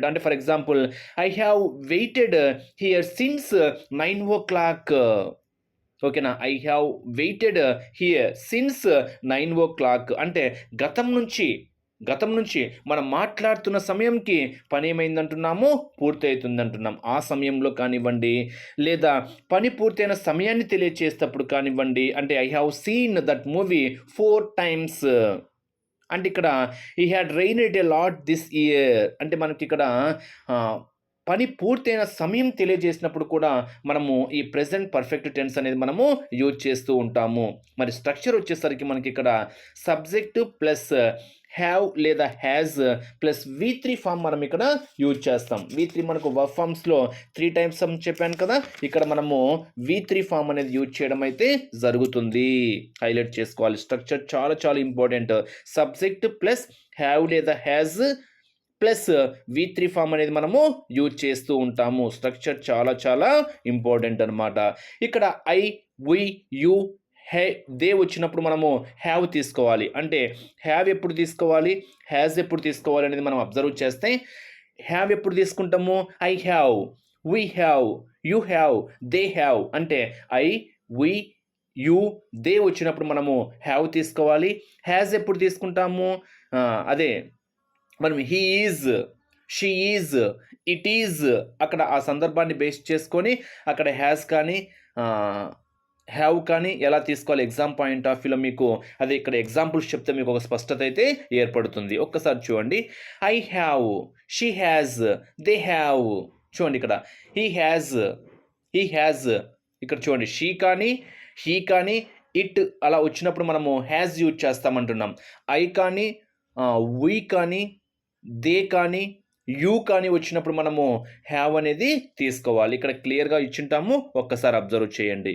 అంటే for example I have weighted here since 9 o'clock. ఓకేనా, I have weighted here since 9 o'clock అంటే గతం నుంచి మనం మాట్లాడుతున్న సమయంకి పని ఏమైందంటున్నాము, పూర్తవుతుంది అంటున్నాం. ఆ సమయంలో కానివ్వండి లేదా పని పూర్తయిన సమయాన్ని తెలియచేసేటప్పుడు కానివ్వండి. అంటే I have seen that movie 4 times. అంటే ఇక్కడ ఈ had reigned a lot this year అంటే మనకి ఇక్కడ పని పూర్తయిన సమయం తెలియజేసినప్పుడు కూడా మనము ఈ ప్రెజెంట్ పర్ఫెక్ట్ టెన్స్ అనేది మనము యూజ్ చేస్తూ ఉంటాము. మరి స్ట్రక్చర్ వచ్చేసరికి మనకి ఇక్కడ సబ్జెక్ట్ ప్లస్ హ్యావ్ లేదా హ్యాజ్ ప్లస్ V3 ఫామ్ మనం ఇక్కడ యూజ్ చేస్తాం. V3 మనకు వర్బ్ ఫామ్స్లో 3 times అని చెప్పాను కదా, ఇక్కడ మనము V3 ఫామ్ అనేది యూజ్ చేయడం అయితే జరుగుతుంది. హైలైట్ చేసుకోవాలి, స్ట్రక్చర్ చాలా చాలా ఇంపార్టెంట్. సబ్జెక్ట్ ప్లస్ హ్యావ్ లేదా హ్యాజ్ ప్లస్ V3 ఫామ్ అనేది మనము యూజ్ చేస్తూ ఉంటాము. స్ట్రక్చర్ చాలా చాలా ఇంపార్టెంట్ అనమాట. ఇక్కడ ఐ, వి, యు, దే వచ్చినప్పుడు మనము హ్యావ్ తీసుకోవాలి. అంటే హ్యావ్ ఎప్పుడు తీసుకోవాలి, హ్యాజ్ ఎప్పుడు తీసుకోవాలి అనేది మనం అబ్జర్వ్ చేస్తే హ్యావ్ ఎప్పుడు తీసుకుంటాము, I have, we have, you have, they have. అంటే ఐ, వి, యూ, దే వచ్చినప్పుడు మనము హ్యావ్ తీసుకోవాలి. హ్యాజ్ ఎప్పుడు తీసుకుంటాము, అదే మనం he is, she is, it is, అక్కడ ఆ సందర్భాన్ని బేస్ చేసుకొని అక్కడ హ్యాజ్ కానీ హ్యావ్ కానీ ఎలా తీసుకోవాలి ఎగ్జామ్ పాయింట్ ఆఫ్ వ్యూలో మీకు అదే ఇక్కడ ఎగ్జాంపుల్స్ చెప్తే మీకు ఒక స్పష్టత అయితే ఏర్పడుతుంది. ఒక్కసారి చూడండి, I have, she has, they have. చూడండి ఇక్కడ హీ హ్యాజ్, ఇక్కడ చూడండి షీ కానీ హీ కానీ ఇట్ అలా వచ్చినప్పుడు మనము హ్యాజ్ యూజ్ చేస్తామంటున్నాం. ఐ కానీ వీ కానీ దే కానీ యూ కానీ వచ్చినప్పుడు మనము హ్యావ్ అనేది తీసుకోవాలి. ఇక్కడ క్లియర్గా ఇచ్చింటాము, ఒక్కసారి అబ్జర్వ్ చేయండి.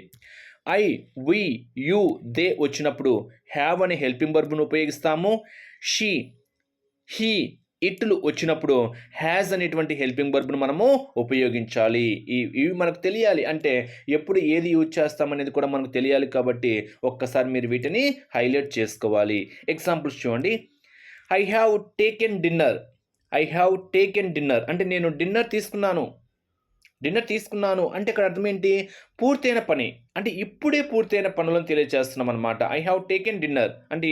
ఐ, వి, యూ, దే వచ్చినప్పుడు హ్యావ్ అనే హెల్పింగ్ వర్బ్ను ఉపయోగిస్తాము. షీ, హీ, ఇట్లు వచ్చినప్పుడు హ్యాజ్ అనేటువంటి హెల్పింగ్ వర్బ్ను మనము ఉపయోగించాలి. ఇవి మనకు తెలియాలి, అంటే ఎప్పుడు ఏది యూజ్ చేస్తామనేది కూడా మనకు తెలియాలి. కాబట్టి ఒక్కసారి మీరు వీటిని హైలైట్ చేసుకోవాలి. ఎగ్జాంపుల్స్ చూడండి, ఐ హ్యావ్ టేకెన్ డిన్నర్. అంటే నేను డిన్నర్ తీసుకున్నాను అంటే ఇక్కడ అర్థం ఏంటి, పూర్తయిన పని అంటే ఇప్పుడే పూర్తయిన పనులను తెలియజేస్తున్నాం అనమాట. ఐ హ్యావ్ టేకెన్ డిన్నర్ అంటే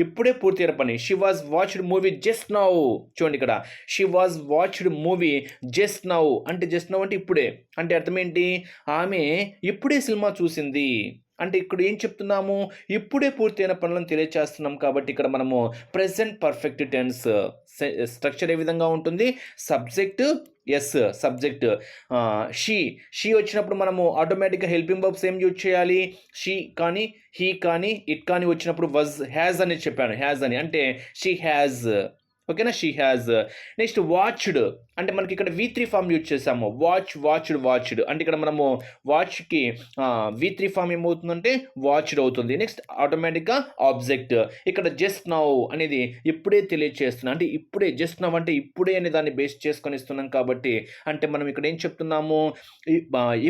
ఇప్పుడే పూర్తయిన పని. She was watched movie just now. చూడండి ఇక్కడ she was watched movie just now అంటే ఇప్పుడే అంటే అర్థం ఏంటి, ఆమె ఇప్పుడే సినిమా చూసింది. అంటే ఇక్కడ ఏం చెప్తున్నాము, ఇప్పుడే పూర్తయిన పనులను తెలియచేస్తున్నాం. కాబట్టి ఇక్కడ మనము ప్రెజెంట్ పర్ఫెక్ట్ టెన్స్ స్ట్రక్చర్ ఏ విధంగా ఉంటుంది, సబ్జెక్ట్ సబ్జెక్ట్ షీ వచ్చినప్పుడు మనము ఆటోమేటిక్గా హెల్పింగ్ వర్బ్స్ ఏం యూజ్ చేయాలి, షీ కానీ హీ కానీ ఇట్ కానీ వచ్చినప్పుడు హ్యాజ్ అని చెప్పాను, హ్యాజ్ అని అంటే షీ హ్యాజ్. ఓకేనా, షీ హ్యాజ్. నెక్స్ట్ వాచ్డ్ అంటే మనకి ఇక్కడ V3 ఫామ్ యూజ్ చేసాము. వాచ్డ్ అంటే ఇక్కడ మనము వాచ్కి V3 ఫామ్ ఏమవుతుందంటే వాచ్డ్ అవుతుంది. నెక్స్ట్ ఆటోమేటిక్గా ఆబ్జెక్ట్. ఇక్కడ జస్ట్ నౌ అనేది ఇప్పుడే తెలియజేస్తున్నాం, అంటే ఇప్పుడే జస్ట్ నౌ అంటే ఇప్పుడే అనే దాన్ని బేస్ చేసుకొని ఇస్తున్నాం. కాబట్టి అంటే మనం ఇక్కడ ఏం చెప్తున్నాము,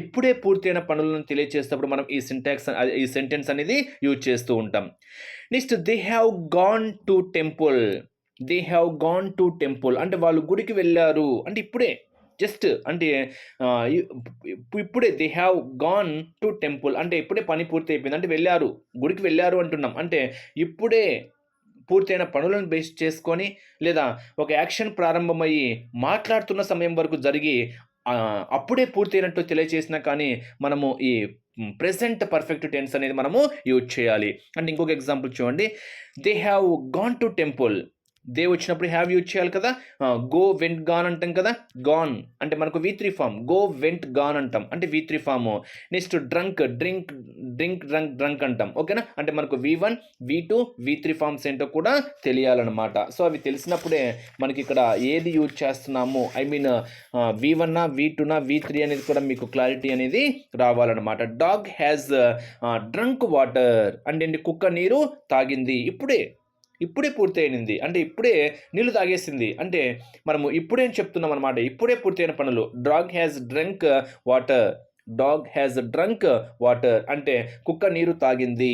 ఇప్పుడే పూర్తయిన పనులను తెలియజేసేటప్పుడు మనం ఈ సెంటెన్స్ అనేది యూజ్ చేస్తూ ఉంటాం. Next they have gone to temple. They have gone to temple అంటే వాళ్ళు గుడికి వెళ్ళారు అంటే ఇప్పుడే జస్ట్ అంటే ఇప్పుడే they have gone to temple అంటే ఇప్పుడే పని పూర్తి అయిపోయింది అంటే వెళ్ళారు గుడికి వెళ్ళారు అంటున్నాం అంటే ఇప్పుడే పూర్తయిన పనులను బేస్ చేసుకొని లేదా ఒక యాక్షన్ ప్రారంభమయ్యి మాట్లాడుతున్న సమయం వరకు జరిగి అప్పుడే పూర్తయినట్టు తెలియజేసినా కానీ మనము ఈ ప్రెజెంట్ పర్ఫెక్ట్ టెన్స్ అనేది మనము యూజ్ చేయాలి. అంటే ఇంకొక ఎగ్జాంపుల్ చూడండి, they have gone to temple. They వచ్చినప్పుడు హ్యావ్ యూజ్ చేయాలి కదా. గో వెంట్ గాన్ అంటాం కదా. గాన్ అంటే మనకు V3 form, go went gone అంటాం అంటే V3 form. Next drunk drink drink drunk drunk అంటాం. ఓకేనా, అంటే మనకు V1 V2 V3 ఫామ్స్ ఏంటో కూడా తెలియాలన్నమాట. సో అవి తెలిసినప్పుడే మనకి ఇక్కడ ఏది యూజ్ చేస్తున్నాము, I mean V1 V2 V3 అనేది కూడా మీకు క్లారిటీ అనేది రావాలన్నమాట. డాగ్ హ్యాజ్ డ్రంక్ వాటర్ అంటే కుక్క నీరు తాగింది. ఇప్పుడే పూర్తయింది అంటే ఇప్పుడే నీళ్లు తాగేసింది అంటే మనము ఇప్పుడే చెప్తున్నాం అనమాట. ఇప్పుడే పూర్తయిన పనులు. Dog has drunk water. Dog has drunk water అంటే కుక్క నీరు తాగింది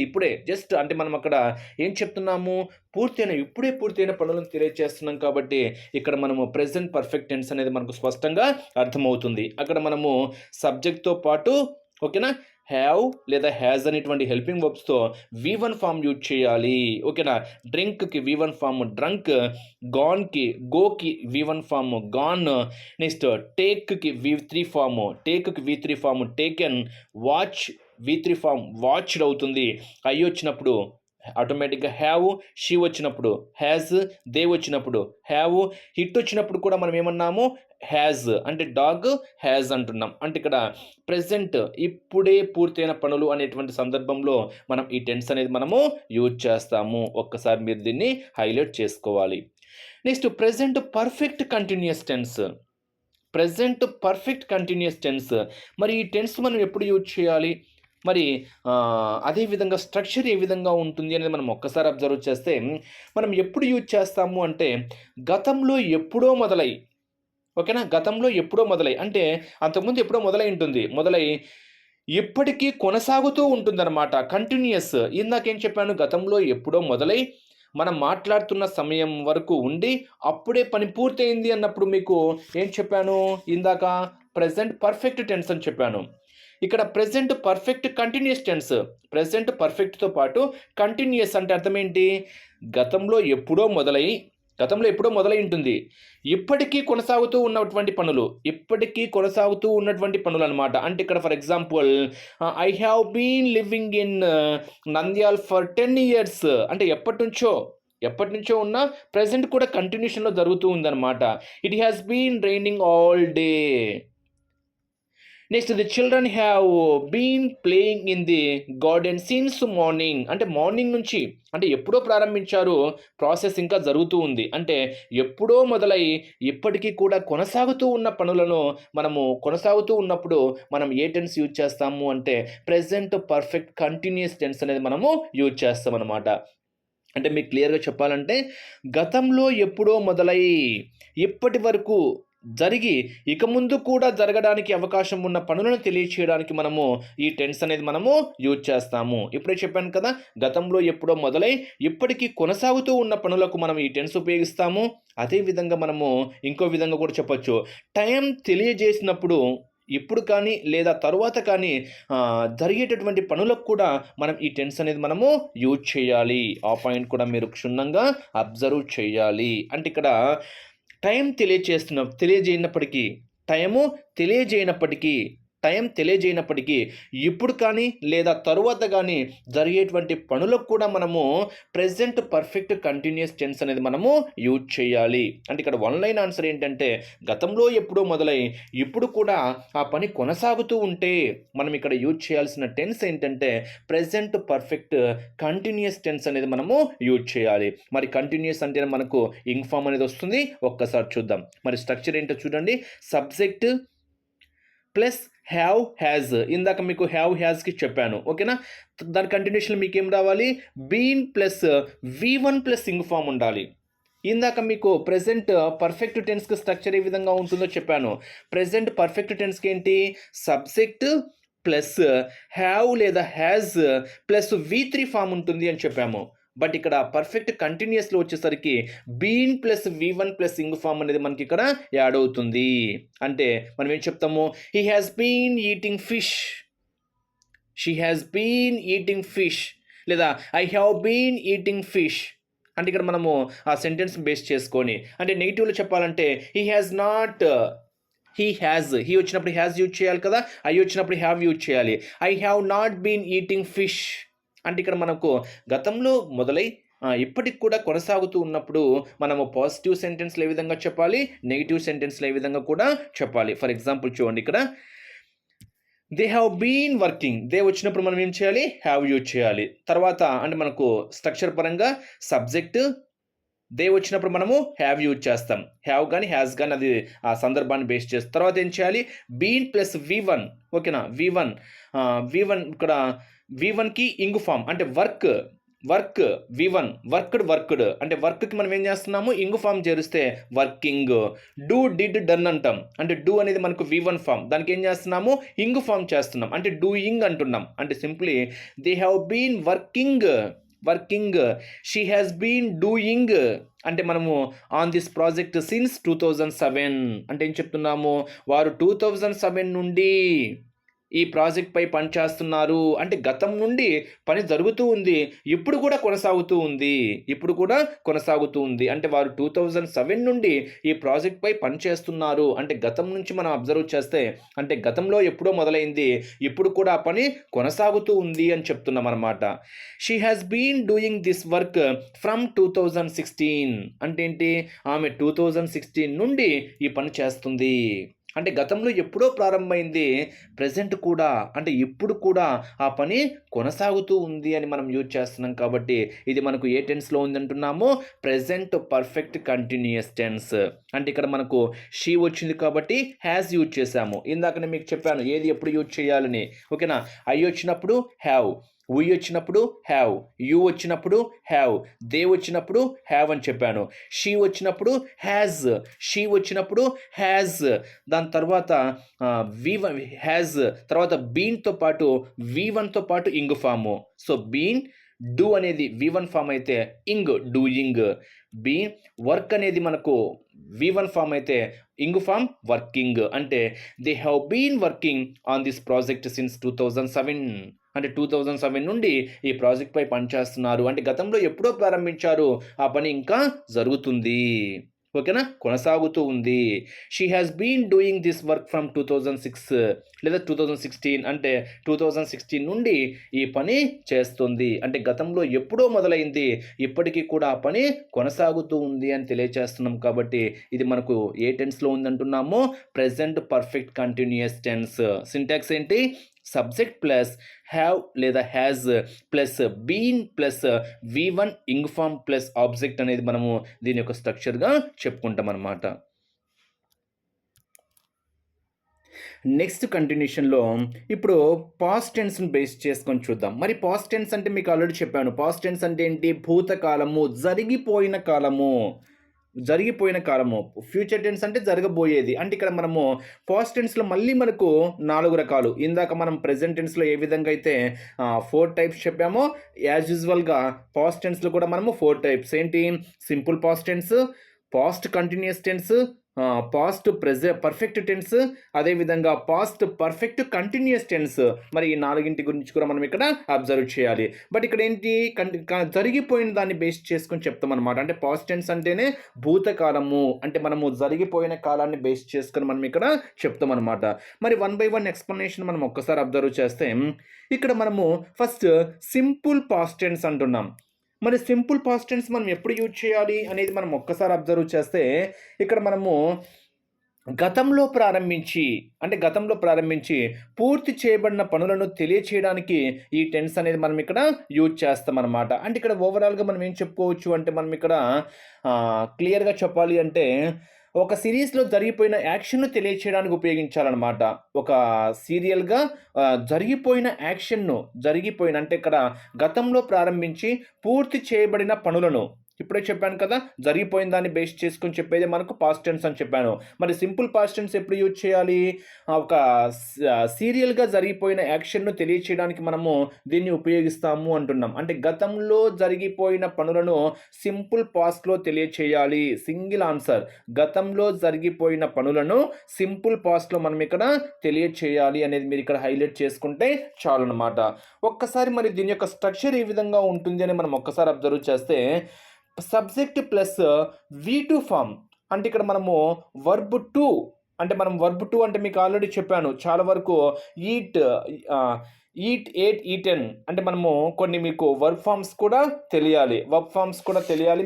ఇప్పుడే. జస్ట్ అంటే మనం అక్కడ ఏం చెప్తున్నాము, ఇప్పుడే పూర్తయిన పనులను తెలియజేస్తున్నాం కాబట్టి ఇక్కడ మనము ప్రెజెంట్ పర్ఫెక్ట్ టెన్స్ అనేది మనకు స్పష్టంగా అర్థమవుతుంది. అక్కడ మనము సబ్జెక్ట్తో పాటు ఓకేనా హ్యావ్ లేదా హ్యాజ్ అనేటువంటి హెల్పింగ్ వర్బ్స్తో V1 ఫామ్ యూజ్ చేయాలి. ఓకేనా, డ్రింక్కి V1 ఫామ్ డ్రంక్, గాన్కి గోకి V1 ఫామ్ గాన్, నెక్స్ట్ టేక్కి V3 form taken, watch V3 form watched అవుతుంది. ఐ వచ్చినప్పుడు ఆటోమేటిక్గా హ్యావ్, షీ వచ్చినప్పుడు హ్యాజ్, దే వచ్చినప్పుడు హ్యావ్, హిట్ వచ్చినప్పుడు కూడా మనం ఏమన్నాము హ్యాజ్ అంటే డాగ్ హ్యాజ్ అంటున్నాం. అంటే ఇక్కడ ప్రెజెంట్ ఇప్పుడే పూర్తయిన పనులు అనేటువంటి సందర్భంలో మనం ఈ టెన్స్ అనేది మనము యూజ్ చేస్తాము. ఒక్కసారి మీరు దీన్ని హైలైట్ చేసుకోవాలి. Next present perfect continuous tense. మరి ఈ టెన్స్ మనం ఎప్పుడు యూజ్ చేయాలి, మరి అదేవిధంగా స్ట్రక్చర్ ఏ విధంగా ఉంటుంది అనేది మనం ఒక్కసారి అబ్జర్వ్ చేస్తే మనం ఎప్పుడు యూజ్ చేస్తాము అంటే గతంలో ఎప్పుడో మొదలై, ఓకేనా, గతంలో ఎప్పుడో మొదలై అంటే అంతకుముందు ఎప్పుడో మొదలై ఇప్పటికీ కొనసాగుతూ ఉంటుందన్నమాట. కంటిన్యూస్. ఇందాకేం చెప్పాను, గతంలో ఎప్పుడో మొదలై మనం మాట్లాడుతున్న సమయం వరకు ఉండి అప్పుడే పని పూర్తయింది అన్నప్పుడు మీకు ఏం చెప్పాను ఇందాక, ప్రెజెంట్ పర్ఫెక్ట్ టెన్స్ అని చెప్పాను. ఇక్కడ present perfect continuous tense. Present పర్ఫెక్ట్తో పాటు కంటిన్యూస్ అంటే అర్థం ఏంటి, గతంలో ఎప్పుడో మొదలై ఉంటుంది, ఇప్పటికీ కొనసాగుతూ ఉన్నటువంటి పనులు అనమాట. అంటే ఇక్కడ for example I have been living in Nandyal for 10 years అంటే ఎప్పటి నుంచో ఉన్న ప్రెజెంట్ కూడా కంటిన్యూషన్లో జరుగుతూ ఉందన్నమాట. It has been raining all day. Next the children have been playing in the garden since morning అంటే మార్నింగ్ నుంచి అంటే ఎప్పుడో ప్రారంభించారు, ప్రాసెస్ ఇంకా జరుగుతూ ఉంది. అంటే ఎప్పుడో మొదలై ఇప్పటికీ కూడా కొనసాగుతూ ఉన్న పనులను కొనసాగుతూ ఉన్నప్పుడు మనం ఏ టెన్స్ యూజ్ చేస్తాము అంటే ప్రెజెంట్ పర్ఫెక్ట్ కంటిన్యూస్ టెన్స్ అనేది మనము యూజ్ చేస్తాం అనమాట. అంటే మీకు క్లియర్గా చెప్పాలంటే గతంలో ఎప్పుడో మొదలై ఇప్పటి వరకు జరిగి ఇక ముందు కూడా జరగడానికి అవకాశం ఉన్న పనులను తెలియచేయడానికి మనము ఈ టెన్స్ అనేది మనము యూజ్ చేస్తాము. ఇప్పుడే చెప్పాను కదా, గతంలో ఎప్పుడో మొదలై ఇప్పటికీ కొనసాగుతూ ఉన్న పనులకు మనం ఈ టెన్స్ ఉపయోగిస్తాము. అదేవిధంగా మనము ఇంకో విధంగా కూడా చెప్పొచ్చు, టైం తెలియజేసినప్పుడు ఇప్పుడు కానీ లేదా తరువాత కానీ జరిగేటటువంటి పనులకు కూడా మనం ఈ టెన్స్ అనేది మనము యూజ్ చేయాలి. ఆ పాయింట్ కూడా మీరు క్షుణ్ణంగా అబ్జర్వ్ చేయాలి. అంటే ఇక్కడ టైం తెలియజేయనప్పటికీ ఇప్పుడు కానీ లేదా తరువాత కానీ జరిగేటువంటి పనులకు కూడా మనము ప్రెజెంట్ పర్ఫెక్ట్ కంటిన్యూస్ టెన్స్ అనేది మనము యూజ్ చేయాలి. అంటే ఇక్కడ వన్ లైన్ ఆన్సర్ ఏంటంటే గతంలో ఎప్పుడో మొదలై ఇప్పుడు కూడా ఆ పని కొనసాగుతూ ఉంటే మనం ఇక్కడ యూజ్ చేయాల్సిన టెన్స్ ఏంటంటే ప్రెజెంట్ పర్ఫెక్ట్ కంటిన్యూస్ టెన్స్ అనేది మనము యూజ్ చేయాలి. మరి కంటిన్యూస్ అంటే మనకు ఇంగ్ ఫామ్ అనేది వస్తుంది. ఒక్కసారి చూద్దాం. మరి స్ట్రక్చర్ ఏంటో చూడండి. Subject plus have has. ఇందాక మీకు హ్యావ్ హ్యాజ్కి చెప్పాను, ఓకేనా. దాని కంటిన్యూషన్ మీకు ఏం రావాలి, been plus V1 plus ing form ఉండాలి. ఇందాక మీకు ప్రెజెంట్ పర్ఫెక్ట్ టెన్స్కి స్ట్రక్చర్ ఏ విధంగా ఉంటుందో చెప్పాను. ప్రెజెంట్ పర్ఫెక్ట్ టెన్స్కి ఏంటి, సబ్జెక్ట్ ప్లస్ హ్యావ్ లేదా హ్యాజ్ ప్లస్ V3 ఫామ్ ఉంటుంది అని చెప్పాము. బట్ ఇక్కడ పర్ఫెక్ట్ కంటిన్యూస్లో వచ్చేసరికి been plus V1 plus ing form అనేది మనకి ఇక్కడ యాడ్ అవుతుంది. అంటే మనం ఏం చెప్తాము, he has been eating fish, she has been eating fish, లేదా I have been eating fish. అంటే ఇక్కడ మనము ఆ సెంటెన్స్ బేస్ చేసుకొని, అంటే నెగిటివ్లో చెప్పాలంటే హీ హ్యాస్ నాట్, హీ వచ్చినప్పుడు హ్యాస్ యూజ్ చేయాలి కదా, ఐ వచ్చినప్పుడు హ్యావ్ యూజ్ చేయాలి. I have not been eating fish అంటే ఇక్కడ మనకు గతంలో మొదలై ఇప్పటికి కూడా కొనసాగుతూ ఉన్నప్పుడు మనము పాజిటివ్ సెంటెన్స్లు ఏ విధంగా చెప్పాలి, నెగిటివ్ సెంటెన్స్లు ఏ విధంగా కూడా చెప్పాలి. ఫర్ ఎగ్జాంపుల్ చూడండి, ఇక్కడ they have been working, they వచ్చినప్పుడు మనం ఏం చేయాలి, హ్యావ్ యూజ్ చేయాలి. తర్వాత అంటే మనకు స్ట్రక్చర్ పరంగా సబ్జెక్ట్ దే వచ్చినప్పుడు మనము హ్యావ్ యూజ్ చేస్తాం, హ్యావ్ కానీ హ్యాస్ కానీ అది ఆ సందర్భాన్ని బేస్ చేస్తాం. తర్వాత ఏం చేయాలి, బీన్ ప్లస్ V1, ఓకేనా, V1 ఇక్కడ V1కి ఇంగ్ ఫామ్ అంటే వర్క్ V1 వర్క్డ్ అంటే వర్క్కి మనం ఏం చేస్తున్నాము, ఇంగ్ ఫామ్ చేరిస్తే వర్కింగ్. డూ డిడ్ డన్ అంటాం, అంటే డూ అనేది మనకు V1 ఫామ్, దానికి ఏం చేస్తున్నాము, ఇంగ్ ఫామ్ చేస్తున్నాం అంటే డూయింగ్ అంటున్నాం. అంటే simply they have been working, she has been doing. అంటే మనము ఆన్ దిస్ ప్రాజెక్ట్ సిన్స్ 2007 అంటే ఏం చెప్తున్నాము, వారు 2007 నుండి ఈ ప్రాజెక్ట్ పై పని చేస్తున్నారు. అంటే గతం నుండి పని జరుగుతూ ఉంది, ఇప్పుడు కూడా కొనసాగుతూ ఉంది. అంటే వారు 2007 నుండి ఈ ప్రాజెక్ట్ పై పని చేస్తున్నారు. అంటే గతం నుంచి మనం అబ్జర్వ్ చేస్తే అంటే గతంలో ఎప్పుడో మొదలైంది, ఇప్పుడు కూడా ఆ పని కొనసాగుతూ ఉంది అని చెప్తున్నాం అనమాట. She has been doing this work from 2016 అంటే ఏంటి, ఆమె 2016 నుండి ఈ పని చేస్తుంది. అంటే గతంలో ఎప్పుడో ప్రారంభమైంది, ప్రజెంట్ కూడా అంటే ఇప్పుడు కూడా ఆ పని కొనసాగుతూ ఉంది అని మనం యూజ్ చేస్తున్నాం. కాబట్టి ఇది మనకు ఏ టెన్స్లో ఉంది అంటున్నాము, ప్రెజెంట్ పర్ఫెక్ట్ కంటిన్యూయస్ టెన్స్. అంటే ఇక్కడ మనకు షీ వచ్చింది కాబట్టి హ్యాస్ యూజ్ చేసాము. ఇందాకనే మీకు చెప్పాను ఏది ఎప్పుడు యూజ్ చేయాలని, ఓకేనా. ఐ వచ్చినప్పుడు హ్యావ్, we వచ్చినప్పుడు హ్యావ్, యూ వచ్చినప్పుడు హ్యావ్, దే వచ్చినప్పుడు హ్యావ్ అని చెప్పాను. షీ వచ్చినప్పుడు హ్యాజ్, దాని తర్వాత V1 హ్యాజ్, తర్వాత బీన్తో పాటు V1తో పాటు ఇంగ్ ఫాము. సో బీన్, డూ అనేది V1 ఫామ్ అయితే ఇంగ్ డూయింగ్, బీన్ వర్క్ అనేది మనకు V1 ఫామ్ అయితే ఇంగ్ ఫామ్ వర్కింగ్. అంటే they have been working on this project since 2007 అంటే 2007 నుండి ఈ ప్రాజెక్ట్ పై పనిచేస్తున్నారు. అంటే గతంలో ఎప్పుడో ప్రారంభించారు, ఆ పని ఇంకా జరుగుతుంది, ఓకేనా, కొనసాగుతూ ఉంది. She has been doing this work from 2006 లేదా 2016 అంటే 2016 నుండి ఈ పని చేస్తుంది. అంటే గతంలో ఎప్పుడో మొదలైంది, ఇప్పటికీ కూడా ఆ పని కొనసాగుతూ ఉంది అని తెలియజేస్తున్నాం. కాబట్టి ఇది మనకు ఏ టెన్స్లో ఉందంటున్నాము, present perfect continuous tense. Syntax ఏంటి, సబ్జెక్ట్ ప్లస్ హ్యావ్ లేదా has plus been plus V1 ing form plus object అనేది మనము దీని యొక్క స్ట్రక్చర్గా చెప్పుకుంటాం అన్నమాట. నెక్స్ట్ కంటిన్యూషన్లో ఇప్పుడు పాస్ట్ టెన్స్ని బేస్ చేసుకొని చూద్దాం. మరి పాస్ట్ టెన్స్ అంటే మీకు ఆల్రెడీ చెప్పాను, పాస్ట్ టెన్స్ అంటే ఏంటి, భూతకాలము, జరిగిపోయిన కాలము. ఫ్యూచర్ టెన్స్ అంటే జరగబోయేది. అంటే ఇక్కడ మనము పాస్ట్ టెన్స్లో మళ్ళీ మనకు 4 రకాలు. ఇందాక మనం ప్రెజెంట్ టెన్స్లో ఏ విధంగా అయితే 4 టైప్స్ చెప్పామో, యాజ్ యూజువల్గా పాస్ట్ టెన్స్లో కూడా మనము 4 టైప్స్. ఏంటి, simple past tense, past continuous tense, past perfect tense, అదేవిధంగా పాస్ట్ పర్ఫెక్ట్ కంటిన్యూస్ టెన్స్. మరి ఈ 4 గురించి కూడా మనం ఇక్కడ అబ్జర్వ్ చేయాలి. బట్ ఇక్కడ ఏంటి, జరిగిపోయిన దాన్ని బేస్ చేసుకొని చెప్తాం అనమాట. అంటే పాస్ట్ టెన్స్ అంటేనే భూతకాలము, అంటే మనము జరిగిపోయిన కాలాన్ని బేస్ చేసుకొని మనం ఇక్కడ చెప్తాం అనమాట. మరి 1 by 1 ఎక్స్ప్లెనేషన్ మనం ఒక్కసారి అబ్జర్వ్ చేస్తే, ఇక్కడ మనము ఫస్ట్ సింపుల్ పాస్ట్ టెన్స్ అంటున్నాం. మరి సింపుల్ పాస్ట్ టెన్స్ మనం ఎప్పుడు యూజ్ చేయాలి అనేది మనం ఒక్కసారి అబ్జర్వ్ చేస్తే, ఇక్కడ మనము గతంలో ప్రారంభించి పూర్తి చేయబడిన పనులను తెలియచేయడానికి ఈ టెన్స్ అనేది మనం ఇక్కడ యూజ్ చేస్తాం అనమాట. అంటే ఇక్కడ ఓవరాల్గా మనం ఏం చెప్పుకోవచ్చు అంటే, మనం ఇక్కడ క్లియర్గా చెప్పాలి అంటే ఒక సిరీస్లో జరిగిపోయిన యాక్షన్ను తెలియచేయడానికి ఉపయోగించాలన్నమాట. ఒక సీరియల్గా జరిగిపోయిన యాక్షన్ను, అంటే ఇక్కడ గతంలో ప్రారంభించి పూర్తి చేయబడిన పనులను ఇప్పుడే చెప్పాను కదా, జరిగిపోయిన దాన్ని బేస్ చేసుకొని చెప్పేది మనకు పాస్ట్ టెన్స్ అని చెప్పాను. మరి సింపుల్ పాస్ట్ టెన్స్ ఎప్పుడు యూజ్ చేయాలి? ఒక సీరియల్‌గా జరిగిపోయిన యాక్షన్‌ను తెలియచేయడానికి మనము దీన్ని ఉపయోగిస్తాము అంటున్నాం. అంటే గతంలో జరిగిపోయిన పనులను సింపుల్ పాస్ట్‌లో తెలియచేయాలి. Single answer. గతంలో జరిగిపోయిన పనులను సింపుల్ పాస్ట్‌లో మనం ఇక్కడ తెలియచేయాలి అనేది మీరు ఇక్కడ హైలైట్ చేసుకుంటే చాలన్నమాట. ఒక్కసారి మరి దీని యొక్క స్ట్రక్చర్ ఏ విధంగా ఉంటుంది అని మనం ఒక్కసారి అబ్జర్వ్ చేస్తే సబ్జెక్ట్ ప్లస్ V2 ఫామ్ అంటే ఇక్కడ మనము వర్బ్ టు అంటే మనం వర్బ్ టు అంటే మీకు ఆల్రెడీ చెప్పాను చాలా వరకు ఈట్ ఏట్ ఈటెన్ అంటే మనము కొన్ని మీకు వర్బ్ ఫామ్స్ కూడా తెలియాలి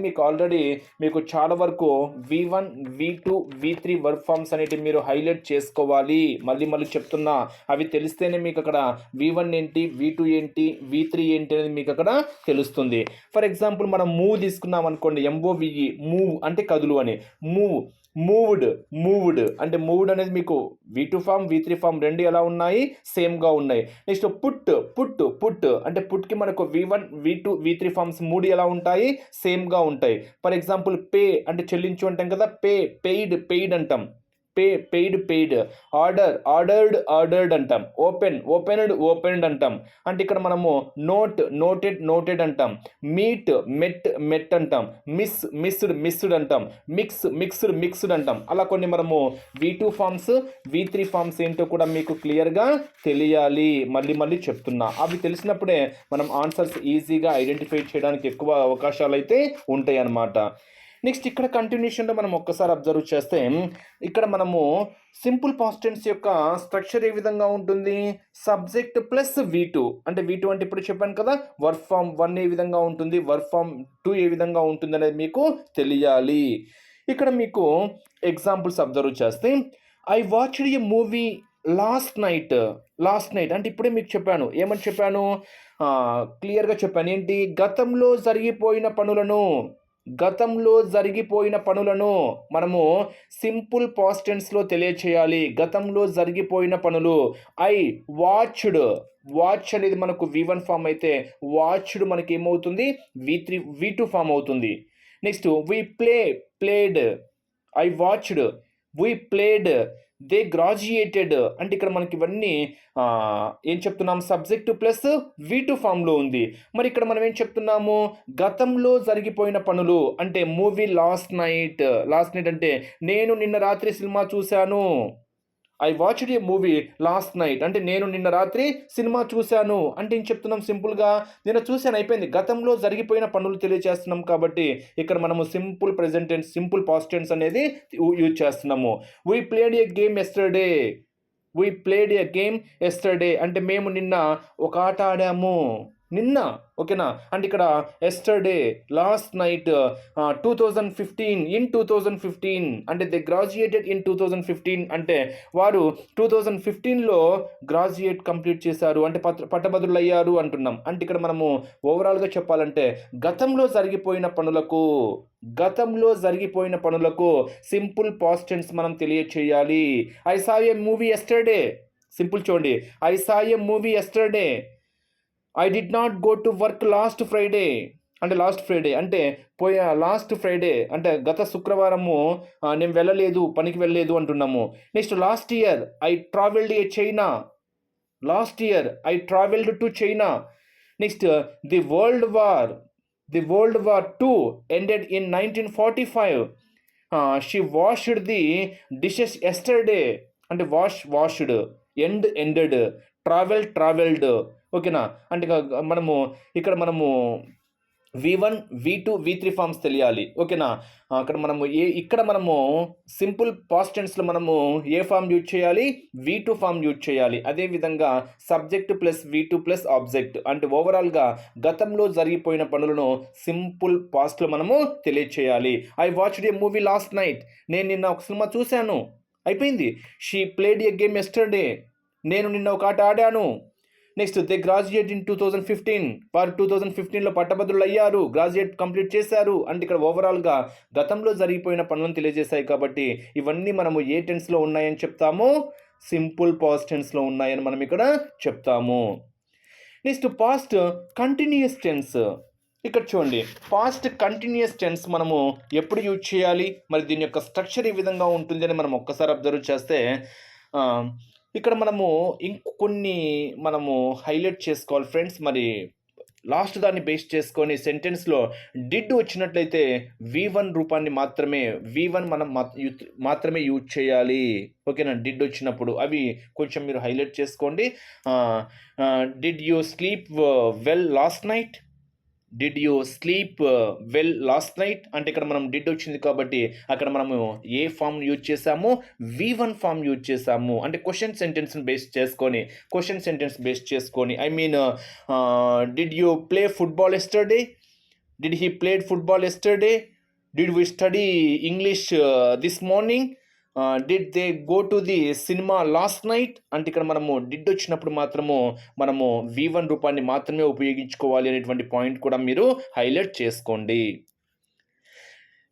మీకు ఆల్రెడీ మీకు చాలా వరకు V1 V2 V3 verb forms అనేటివి మీరు హైలైట్ చేసుకోవాలి. మళ్ళీ చెప్తున్నా, అవి తెలిస్తేనే మీకు అక్కడ V1 ఏంటి, V2 ఏంటి, V3 ఏంటి అనేది మీకు అక్కడ తెలుస్తుంది. ఫర్ ఎగ్జాంపుల్ మనం మూవ్ తీసుకున్నాం అనుకోండి, MOVE మూవ్ అంటే కదులు అని. మూవ్డ్ అంటే మూవ్డ్ అనేది మీకు V2 ఫామ్ V3 ఫామ్ రెండు ఎలా ఉన్నాయి, సేమ్గా ఉన్నాయి. నెక్స్ట్ పుట్ అంటే పుట్కి మనకు V1 V2 V3 ఫామ్స్ మూడు ఎలా ఉంటాయి, సేమ్గా ఉంటాయి. ఫర్ ఎగ్జాంపుల్ పే అంటే చెల్లించు అంటాం కదా, పెయిడ్ అంటాం. పెయిడ్. ఆర్డర్డ్ అంటాం. ఓపెన్డ్ అంటాం. అంటే ఇక్కడ మనము నోటెడ్ అంటాం. మెట్ అంటాం. మిస్డ్ అంటాం. మిక్స్డ్ అంటాం. అలా కొన్ని మనము V2 ఫామ్స్ V3 ఫామ్స్ ఏంటో కూడా మీకు క్లియర్గా తెలియాలి. మళ్ళీ చెప్తున్నా, అవి తెలిసినప్పుడే మనం ఆన్సర్స్ ఈజీగా ఐడెంటిఫై చేయడానికి ఎక్కువ అవకాశాలు అయితే ఉంటాయి అన్నమాట. నెక్స్ట్ ఇక్కడ కంటిన్యూషన్లో మనం ఒక్కసారి అబ్జర్వ్ చేస్తే ఇక్కడ మనము సింపుల్ పాస్ట్ టెన్స్ యొక్క స్ట్రక్చర్ ఏ విధంగా ఉంటుంది? సబ్జెక్ట్ ప్లస్ V2 అంటే V2 అంటే ఇప్పుడు చెప్పాను కదా, వర్బ్ ఫామ్ 1 ఏ విధంగా ఉంటుంది, వర్బ్ ఫామ్ 2 ఏ విధంగా ఉంటుంది అనేది మీకు తెలియాలి. ఇక్కడ మీకు ఎగ్జాంపుల్స్ అబ్జర్వ్ చేస్తే I watched a movie last night అంటే ఇప్పుడే మీకు చెప్పాను, ఏమని చెప్పాను, క్లియర్గా చెప్పాను. ఏంటి? గతంలో జరిగిపోయిన పనులను మనము సింపుల్ పాస్ట్ టెన్స్లో తెలియచేయాలి. గతంలో జరిగిపోయిన పనులు. ఐ వాచ్ అనేది మనకు V1 ఫామ్ అయితే వాచ్డ్ మనకి ఏమవుతుంది, V2 ఫామ్ అవుతుంది. Next played I watched, played, they graduated అంటే ఇక్కడ మనకి ఇవన్నీ ఏం చెప్తున్నాం, సబ్జెక్టు ప్లస్ V2 ఫామ్లో ఉంది. మరి ఇక్కడ మనం ఏం చెప్తున్నాము, గతంలో జరిగిపోయిన పనులు అంటే మూవీ లాస్ట్ నైట్ అంటే నేను నిన్న రాత్రి సినిమా చూశాను. I watched a movie last night అంటే నేను నిన్న రాత్రి సినిమా చూశాను అంటే ఏం చెప్తున్నాం, సింపుల్గా నేను చూశాను అయిపోయింది. గతంలో జరిగిపోయిన పనులు తెలియజేస్తున్నాం కాబట్టి ఇక్కడ మనము simple present tense simple past tense అనేది యూజ్ చేస్తున్నాము. We played a game yesterday అంటే మేము నిన్న ఒక ఆట ఆడాము. నిన్న, ఓకేనా? అంటే ఇక్కడ ఎస్టర్డే, లాస్ట్ నైట్, 2015 అంటే దే గ్రాడ్యుయేటెడ్ ఇన్ 2015 అంటే వారు 2015లో గ్రాడ్యుయేట్ కంప్లీట్ చేశారు అంటే పట్టభద్రులు అయ్యారు అంటున్నాం. అంటే ఇక్కడ మనము ఓవరాల్గా చెప్పాలంటే గతంలో జరిగిపోయిన పనులకు సింపుల్ పాస్ట్ టెన్స్ మనం తెలియచేయాలి. I saw a movie yesterday, simple చూడండి, I saw a movie yesterday. I did not go to work last Friday అంటే లాస్ట్ ఫ్రైడే అంటే గత శుక్రవారము నేను పనికి వెళ్ళలేదు అంటున్నాము. Next last year I travelled to China. Next the world war 2 ended in 1945. She washed the dishes yesterday అంటే washed, ended, traveled, ఓకేనా? అంటే మనము V1 V2 V3 ఫామ్స్ తెలియాలి, ఓకేనా? ఇక్కడ మనము సింపుల్ పాస్ట్ టెన్స్లో మనము ఏ ఫామ్ యూజ్ చేయాలి, V2 ఫామ్ యూజ్ చేయాలి. అదేవిధంగా subject plus V2 plus object అంటే ఓవరాల్గా గతంలో జరిగిపోయిన పనులను సింపుల్ పాస్ట్లో మనము తెలియచేయాలి. I watched a movie last night నేను నిన్న ఒక సినిమా చూశాను, అయిపోయింది. She played a game yesterday నేను నిన్న ఒక ఆట ఆడాను. నెక్స్ట్ దే గ్రాడ్యుయేట్ ఇన్ 2015 వారు 2015లో పట్టభద్రులు అయ్యారు, గ్రాడ్యుయేట్ కంప్లీట్ చేశారు అంటే ఇక్కడ ఓవరాల్గా గతంలో జరిగిపోయిన పనులను తెలియజేశాయి. కాబట్టి ఇవన్నీ మనము ఏ టెన్స్లో ఉన్నాయని చెప్తాము, సింపుల్ పాస్ట్ టెన్స్లో ఉన్నాయని మనం ఇక్కడ చెప్తాము. Next past continuous tense. ఇక్కడ చూడండి, పాస్ట్ కంటిన్యూస్ టెన్స్ మనము ఎప్పుడు యూజ్ చేయాలి, మరి దీని యొక్క స్ట్రక్చర్ ఏ విధంగా ఉంటుంది అని మనం ఒక్కసారి అబ్జర్వ్ చేస్తే ఇక్కడ మనము ఇంకొన్ని మనము హైలైట్ చేసుకోవాలి ఫ్రెండ్స్. మరి లాస్ట్ దాన్ని బేస్ చేసుకొని సెంటెన్స్లో డిడ్ వచ్చినట్లయితే V1 రూపాన్ని V1 మనం మాత్రమే యూజ్ చేయాలి. ఓకేనా, డిడ్ వచ్చినప్పుడు అవి కొంచెం మీరు హైలైట్ చేసుకోండి. Did you sleep well last night, did you sleep well last night అంటే ఇక్కడ మనం డిడ్ వచ్చింది కాబట్టి అక్కడ మనము ఏ ఫామ్ యూజ్ చేసాము, V1 ఫామ్ యూజ్ చేసాము. అంటే క్వశ్చన్ సెంటెన్స్ని బేస్ చేసుకొని I mean did you play football yesterday, did he played football yesterday, did we study English this morning, did they go to the cinema last night అంటే ఇక్కడ మనము did వచ్చినప్పుడు మనము V1 రూపాన్ని మాత్రమే ఉపయోగించుకోవాలి అనేటువంటి పాయింట్ కూడా మీరు హైలైట్ చేసుకోండి.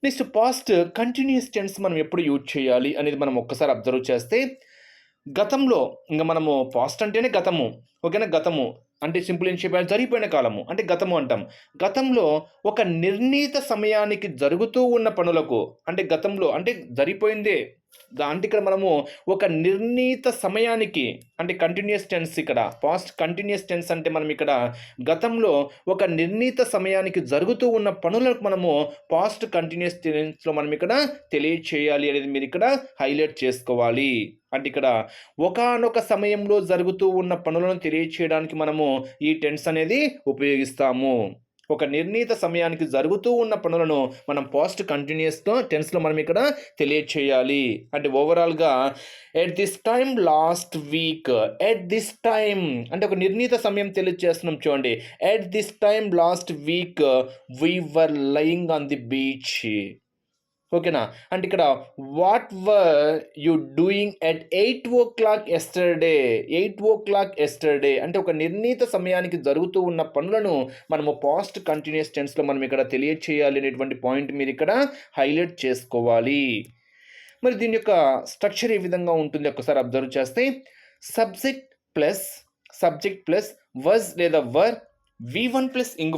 నెక్స్ట్, పాస్ట్ కంటిన్యూస్ టెన్స్ మనం ఎప్పుడు యూజ్ చేయాలి అనేది మనం ఒక్కసారి అబ్జర్వ్ చేస్తే, గతంలో ఇంకా మనము పాస్ట్ అంటేనే గతము. ఓకేనా, గతము అంటే సింపుల్ ఏం చెప్పాలి, జరిగిపోయిన కాలము అంటే గతము అంటాం. గతంలో ఒక నిర్ణీత సమయానికి జరుగుతూ ఉన్న పనులకు అంటే గతంలో అంటే జరిగిపోయిందే అంటే ఇక్కడ మనము ఒక నిర్ణీత సమయానికి అంటే కంటిన్యూస్ టెన్స్, ఇక్కడ పాస్ట్ కంటిన్యూస్ టెన్స్ అంటే మనం ఇక్కడ గతంలో ఒక నిర్ణీత సమయానికి జరుగుతూ ఉన్న పనులకు మనము పాస్ట్ కంటిన్యూస్ టెన్స్లో మనం ఇక్కడ తెలియచేయాలి అనేది మీరు ఇక్కడ హైలైట్ చేసుకోవాలి. అంటే ఇక్కడ ఒకానొక సమయంలో జరుగుతూ ఉన్న పనులను తెలియచేయడానికి మనము ఈ టెన్స్ అనేది ఉపయోగిస్తాము. ఒక నిర్ణీత సమయానికి జరుగుతూ ఉన్న పనులను మనం పాస్ట్ కంటిన్యూస్ టెన్స్లో మనం ఇక్కడ తెలియచేయాలి. అంటే ఓవరాల్గా at this time last week, at this time అంటే ఒక నిర్ణీత సమయం తెలియజేస్తున్నాం. చూడండి, at this time last week we were lying on the beach. ఓకేనా, అంటే ఇక్కడ what were you doing at 8 o'clock yesterday, 8 o'clock yesterday అంటే ఒక నిర్ణీత సమయానికి జరుగుతూ ఉన్న పనులను మనము పాస్ట్ కంటిన్యూస్ టెన్స్లో మనం ఇక్కడ తెలియచేయాలి అనేటువంటి పాయింట్ మీరు ఇక్కడ హైలైట్ చేసుకోవాలి. మరి దీని యొక్క స్ట్రక్చర్ ఏ విధంగా ఉంటుంది ఒకసారి అబ్జర్వ్ చేస్తే, సబ్జెక్ట్ ప్లస్ వజ్ లేదా వర్, V1 ప్లస్ ఇంగ్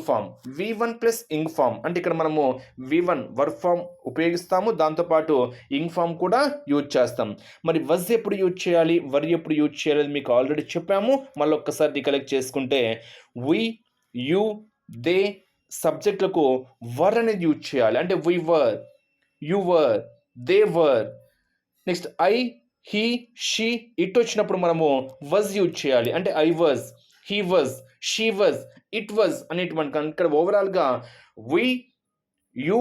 ఫామ్ అంటే ఇక్కడ మనము V1 వర్క్ ఫామ్ ఉపయోగిస్తాము, దాంతోపాటు ఇంగ్ ఫామ్ కూడా యూజ్ చేస్తాం. మరి వజ్ ఎప్పుడు యూజ్ చేయాలి, వర్ ఎప్పుడు యూజ్ చేయాలి మీకు ఆల్రెడీ చెప్పాము. మళ్ళీ ఒక్కసారి రికలెక్ట్ చేసుకుంటే, వి, యు, దే సబ్జెక్టులకు వర్ అనేది యూజ్ చేయాలి. అంటే we were, you were, they were. Next I, he, she, it వచ్చినప్పుడు మనము వజ్ యూజ్ చేయాలి. అంటే I was, he was, she was, it was అనేటువంటి ఇక్కడ ఓవరాల్గా వి, యు,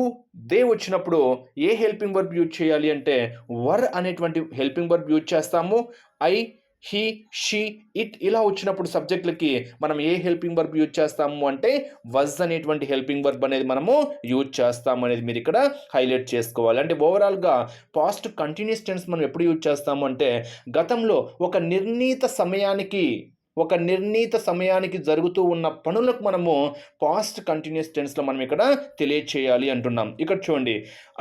దే వచ్చినప్పుడు ఏ హెల్పింగ్ వర్బ్ యూజ్ చేయాలి అంటే వర్ అనేటువంటి హెల్పింగ్ వర్బ్ యూజ్ చేస్తాము. ఐ, హీ, షీ, ఇట్ ఇలా వచ్చినప్పుడు సబ్జెక్టులకి మనం ఏ హెల్పింగ్ వర్బ్ యూజ్ చేస్తాము అంటే వజ్ అనేటువంటి హెల్పింగ్ వర్బ్ అనేది మనము యూజ్ చేస్తాము అనేది మీరు ఇక్కడ హైలైట్ చేసుకోవాలి. అంటే ఓవరాల్గా పాస్ట్ కంటిన్యూస్ టెన్స్ మనం ఎప్పుడు యూజ్ చేస్తాము అంటే గతంలో ఒక నిర్ణీత సమయానికి జరుగుతూ ఉన్న పనులకు మనము పాస్ట్ కంటిన్యూస్ టెన్స్లో మనం ఇక్కడ తెలియచేయాలి అంటున్నాం. ఇక్కడ చూడండి,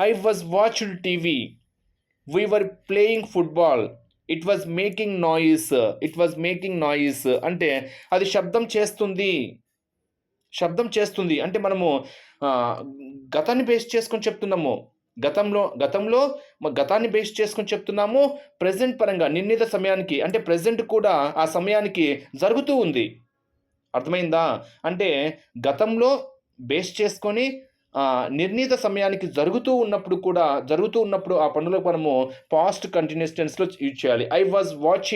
I was watched TV, we were playing football, it was making noise అంటే అది శబ్దం చేస్తుంది అంటే మనము గతాన్ని బేస్ చేసుకొని చెప్తున్నాము. గతాన్ని బేస్ చేసుకొని చెప్తున్నాము. ప్రెజెంట్ పరంగా నిర్ణీత సమయానికి అంటే ప్రెజెంట్ కూడా ఆ సమయానికి జరుగుతూ ఉంది. అర్థమైందా? అంటే గతంలో బేస్ చేసుకొని నిర్ణీత సమయానికి జరుగుతూ ఉన్నప్పుడు ఆ పనులకు మనము పాస్ట్ కంటిన్యూస్ టెన్స్లో యూజ్ చేయాలి. ఐ వాజ్ వాచ్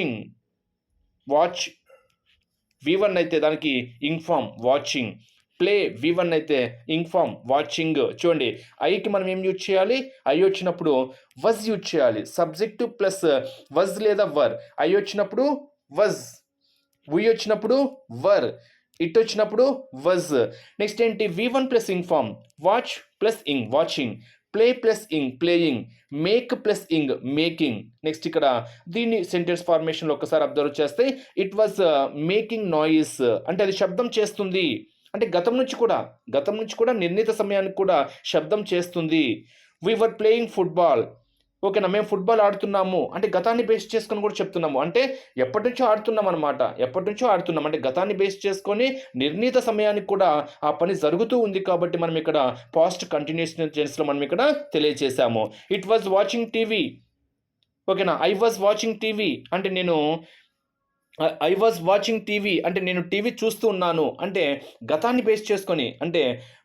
V1 అయితే దానికి ing form watching, play V1 అయితే ఇంగ్ ఫామ్ వాచింగ్. చూడండి, ఐకి మనం ఏం యూజ్ చేయాలి, ఐ వచ్చినప్పుడు వజ్ యూజ్ చేయాలి. సబ్జెక్టు ప్లస్ వజ్ లేదా వర్. ఐ వచ్చినప్పుడు వజ్, వి వచ్చినప్పుడు వర్, ఇట్ వచ్చినప్పుడు వజ్. నెక్స్ట్ ఏంటి, V1 plus ing form, watch plus ing watching, play plus ing playing, make plus ing making. Next ఇక్కడ దీన్ని sentence ఫార్మేషన్లో ఒకసారి observe చేస్తే, ఇట్ వాజ్ మేకింగ్ నాయిస్ అంటే అది శబ్దం చేస్తుంది. అంటే గతం నుంచి కూడా నిర్ణీత సమయానికి కూడా శబ్దం చేస్తుంది. వీ వర్ ప్లేయింగ్ ఫుట్బాల్, ఓకేనా? మేము ఫుట్‌బాల్ ఆడుతున్నాము అంటే గతాన్ని బేస్ చేసుకొని కూడా చెప్తున్నాము. అంటే ఎప్పటినుంచో ఆడుతున్నామనమాట. ఎప్పటినుంచో ఆడుతున్నాం. అంటే గతాన్ని బేస్ చేసుకొని నిర్ణీత సమయానికి కూడా ఆ పని జరుగుతూ ఉంది కాబట్టి మనం ఇక్కడ పాస్ట్ కంటిన్యూస్ టెన్స్‌లో మనం ఇక్కడ తెలియచేసాము. It was watching TV. ఓకేనా? ఐ వాస్ వాచింగ్ టీవీ అంటే ఐ వాస్ వాచింగ్ టీవీ అంటే నేను టీవీ చూస్తూ ఉన్నాను. అంటే గతాన్ని బేస్ చేసుకొని అంటే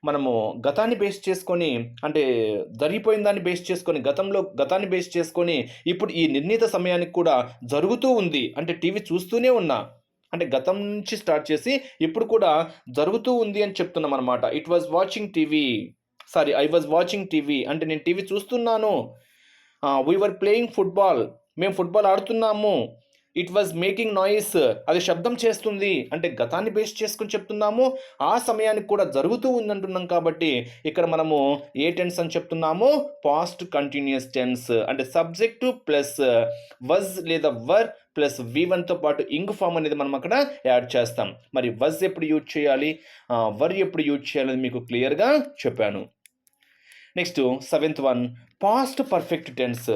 మనము గతాన్ని బేస్ చేసుకొని అంటే జరిగిపోయిన దాన్ని బేస్ చేసుకొని గతాన్ని బేస్ చేసుకొని ఇప్పుడు ఈ నిర్ణీత సమయానికి కూడా జరుగుతూ ఉంది. అంటే టీవీ చూస్తూనే ఉన్నా. అంటే గతం నుంచి స్టార్ట్ చేసి ఇప్పుడు కూడా జరుగుతూ ఉంది అని చెప్తున్నామనమాట. It was watching TV. I was watching TV అంటే నేను టీవీ చూస్తున్నాను. We were playing football. మేము ఫుట్‌బాల్ ఆడుతున్నాము. It was making noise. అది శబ్దం చేస్తుంది. అంటే గతాన్ని బేస్ చేసుకొని చెప్తున్నాము. ఆ సమయానికి కూడా జరుగుతూ ఉందంటున్నాం కాబట్టి ఇక్కడ మనము ఏ టెన్స్ అని చెప్తున్నాము? Past continuous tense. అంటే సబ్జెక్టు ప్లస్ వజ్ లేదా వర్ ప్లస్ V1తో పాటు ఇంగ్ ఫామ్ అనేది మనం అక్కడ యాడ్ చేస్తాం. మరి వజ్ ఎప్పుడు యూజ్ చేయాలి? వర్ ఎప్పుడు యూజ్ చేయాలని మీకు క్లియర్‌గా చెప్పాను. Next 7th one past perfect tense.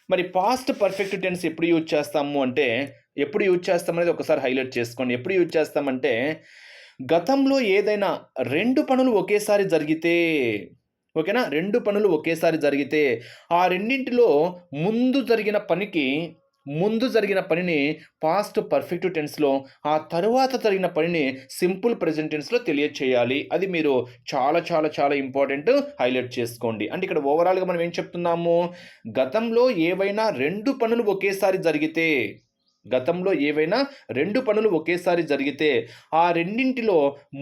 మరి పాస్ట్ పర్ఫెక్ట్ టెన్స్ ఎప్పుడు యూజ్ చేస్తాము అంటే ఎప్పుడు యూజ్ చేస్తామనేది ఒకసారి హైలైట్ చేసుకోండి. ఎప్పుడు యూజ్ చేస్తామంటే గతంలో ఏదైనా 2 పనులు ఒకేసారి జరిగితే ఓకేనా? 2 పనులు ఒకేసారి జరిగితే ఆ రెండింటిలో ముందు జరిగిన పనిని పాస్ట్ పర్ఫెక్ట్ టెన్స్‌లో, ఆ తరువాత జరిగిన పనిని సింపుల్ ప్రెజెంట్ టెన్స్‌లో తెలియచేయాలి. అది మీరు చాలా చాలా చాలా ఇంపార్టెంట్ హైలైట్ చేసుకోండి. అంటే ఇక్కడ ఓవరాల్‌గా మనం ఏం చెప్తున్నాము? గతంలో ఏవైనా 2 పనులు ఒకేసారి జరిగితే ఆ రెండింటిలో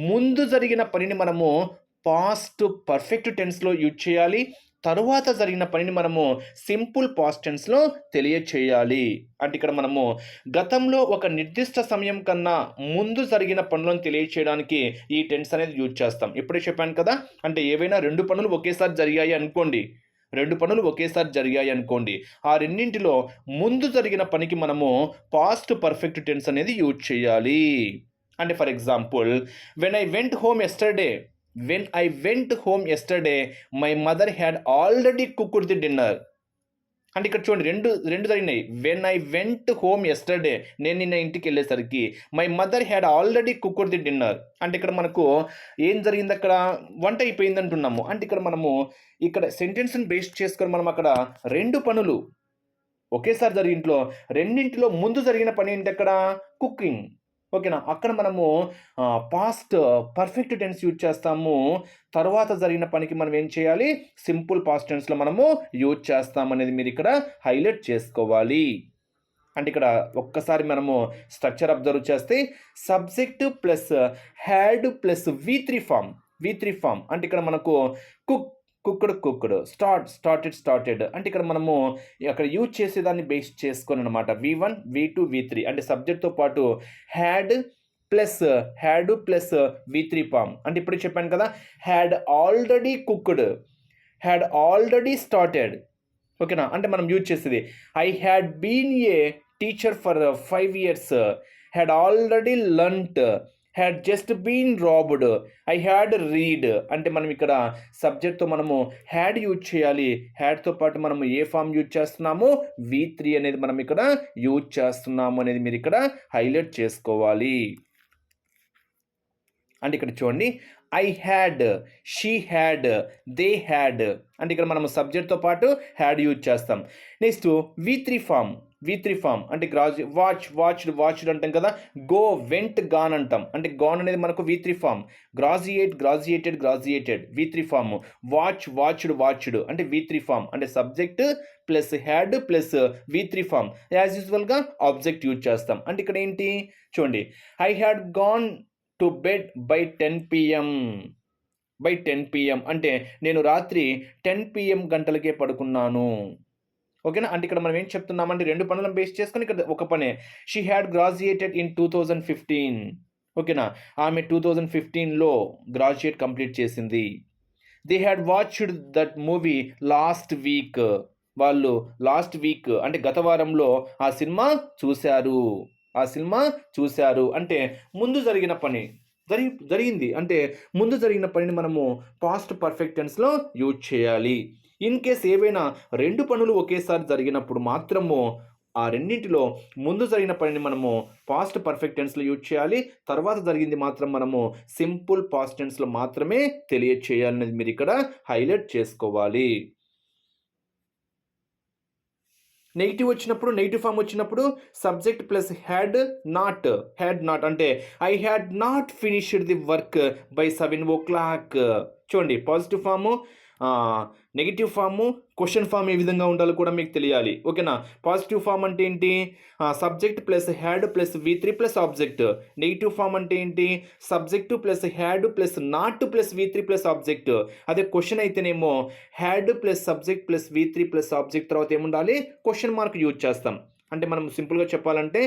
ముందు జరిగిన పనిని మనము పాస్ట్ పర్ఫెక్ట్ టెన్స్‌లో యూజ్ చేయాలి. తరువాత జరిగిన పనిని మనము సింపుల్ పాస్ట్ టెన్స్‌లో తెలియచేయాలి. అంటే ఇక్కడ మనము గతంలో ఒక నిర్దిష్ట సమయం కన్నా ముందు జరిగిన పనులను తెలియచేయడానికి ఈ టెన్స్ అనేది యూజ్ చేస్తాం. ఇప్పుడే చెప్పాను కదా! అంటే ఏవైనా 2 పనులు ఒకేసారి జరిగాయి అనుకోండి. 2 పనులు ఒకేసారి జరిగాయి అనుకోండి. ఆ రెండింటిలో ముందు జరిగిన పనికి మనము పాస్ట్ పర్ఫెక్ట్ టెన్స్ అనేది యూజ్ చేయాలి. అంటే for example when I went home yesterday my mother had already cooked the dinner. అంటే ఇక్కడ చూడండి 2 జరిగినాయి. When I went home yesterday నేను నిన్న ఇంటికెళ్ళేసరికి my mother had already cooked the dinner. అంటే ఇక్కడ మనకు ఏం జరిగిందక్కడ? వంట అయిపోయిందంటున్నాము. అంటే ఇక్కడ సెంటెన్స్‌ని బేస్ చేసుకొని మనం అక్కడ 2 పనులు ఒకేసారి రెండింటిలో ముందు జరిగిన పని ఏంటక్కడ? కుకింగ్. ఓకేనా? అక్కడ మనము పాస్ట్ పర్ఫెక్ట్ టెన్స్ యూజ్ చేస్తాము. తర్వాత జరిగిన పనికి మనం ఏం చేయాలి? సింపుల్ పాస్ట్ టెన్స్‌లో మనము యూజ్ చేస్తామనేది మీరిక్కడ హైలైట్ చేసుకోవాలి. అంటే ఇక్కడ ఒక్కసారి మనము స్ట్రక్చర్ అబ్జర్వ్ చేస్తే subject plus had plus V3 form అంటే ఇక్కడ మనకు కుక్డ్ స్టార్టెడ్ అంటే ఇక్కడ మనము అక్కడ యూజ్ చేసేదాన్ని బేస్ చేసుకొని అనమాట. V1 V2 V3 అంటే సబ్జెక్ట్‌తో పాటు హ్యాడ్ ప్లస్ V3 ఫామ్. అంటే ఇప్పుడే చెప్పాను కదా! Had already started. ఓకేనా? అంటే మనం యూజ్ చేసేది I had been a teacher for 5 years. Had already learnt. Had just been robbed. I had read. అంటే మనం ఇక్కడ సబ్జెక్ట్‌తో మనము హ్యాడ్ యూజ్ చేయాలి. హ్యాడ్‌తో పాటు మనము ఏ ఫామ్ యూజ్ చేస్తున్నాము? V3 అనేది మనం ఇక్కడ యూజ్ చేస్తున్నాము అనేది మీరు ఇక్కడ హైలైట్ చేసుకోవాలి. అంటే ఇక్కడ చూడండి I had, she had, they had అంటే ఇక్కడ మనం సబ్జెక్ట్‌తో పాటు హ్యాడ్ యూజ్ చేస్తాం. నెక్స్ట్ V3 ఫామ్ అంటే వాచ్డ్ అంటాం కదా! గో, వెంట్, గాన్ అంటాం. అంటే గాన్ అనేది మనకు V3 form. Graduated V3 form. Watched అంటే V3 ఫామ్. అంటే subject plus had plus V3 form. As యూజువల్‌గా ఆబ్జెక్ట్ యూజ్ చేస్తాం. అంటే ఇక్కడ ఏంటి చూడండి I had gone to bed by 10 PM అంటే నేను రాత్రి 10 PM గంటలకే పడుకున్నాను. ఓకేనా? అంటే ఇక్కడ మనం ఏం చెప్తున్నామంటే 2 పనులను బేస్ చేసుకొని ఇక్కడ ఒక పనే. She had graduated in 2015. ఓకేనా? ఆమె 2015లో గ్రాడ్యుయేట్ కంప్లీట్ చేసింది. They had watched that movie last week. వాళ్ళు లాస్ట్ వీక్ అంటే గత వారంలో ఆ సినిమా చూశారు. అంటే ముందు జరిగిన పని జరిగింది. అంటే ముందు జరిగిన పనిని మనము పాస్ట్ పర్ఫెక్ట్ టెన్స్‌లో యూజ్ చేయాలి. ఇన్ కేస్ ఏవైనా 2 పనులు ఒకేసారి జరిగినప్పుడు మాత్రము ఆ రెండింటిలో ముందు జరిగిన పనిని మనము పాస్ట్ పర్ఫెక్ట్ టెన్స్‌లో యూజ్ చేయాలి. తర్వాత జరిగింది మాత్రం మనము సింపుల్ పాస్ట్ టెన్స్‌లో మాత్రమే తెలియచేయాలనేది మీరిక్కడ హైలైట్ చేసుకోవాలి. నెగెటివ్ వచ్చినప్పుడు, నెగెటివ్ ఫార్మ్ వచ్చినప్పుడు సబ్జెక్ట్ ప్లస్ హ్యాడ్ నాట్ అంటే I had not finished the work by 7 o'clock. చూడండి positive form, negative form, question form ఏ విధంగా ఉండాలో కూడా మీకు తెలియాలి. ఓకేనా? పాజిటివ్ ఫామ్ అంటే ఏంటి? Subject plus had plus V3 plus object. Negative form అంటే ఏంటి? Subject plus had plus not plus V3 plus object. అదే క్వశ్చన్ అయితేనేమో had plus subject plus V3 plus object తర్వాత ఏముండాలి? క్వశ్చన్ మార్క్ యూజ్ చేస్తాం. అంటే మనం సింపుల్గా చెప్పాలంటే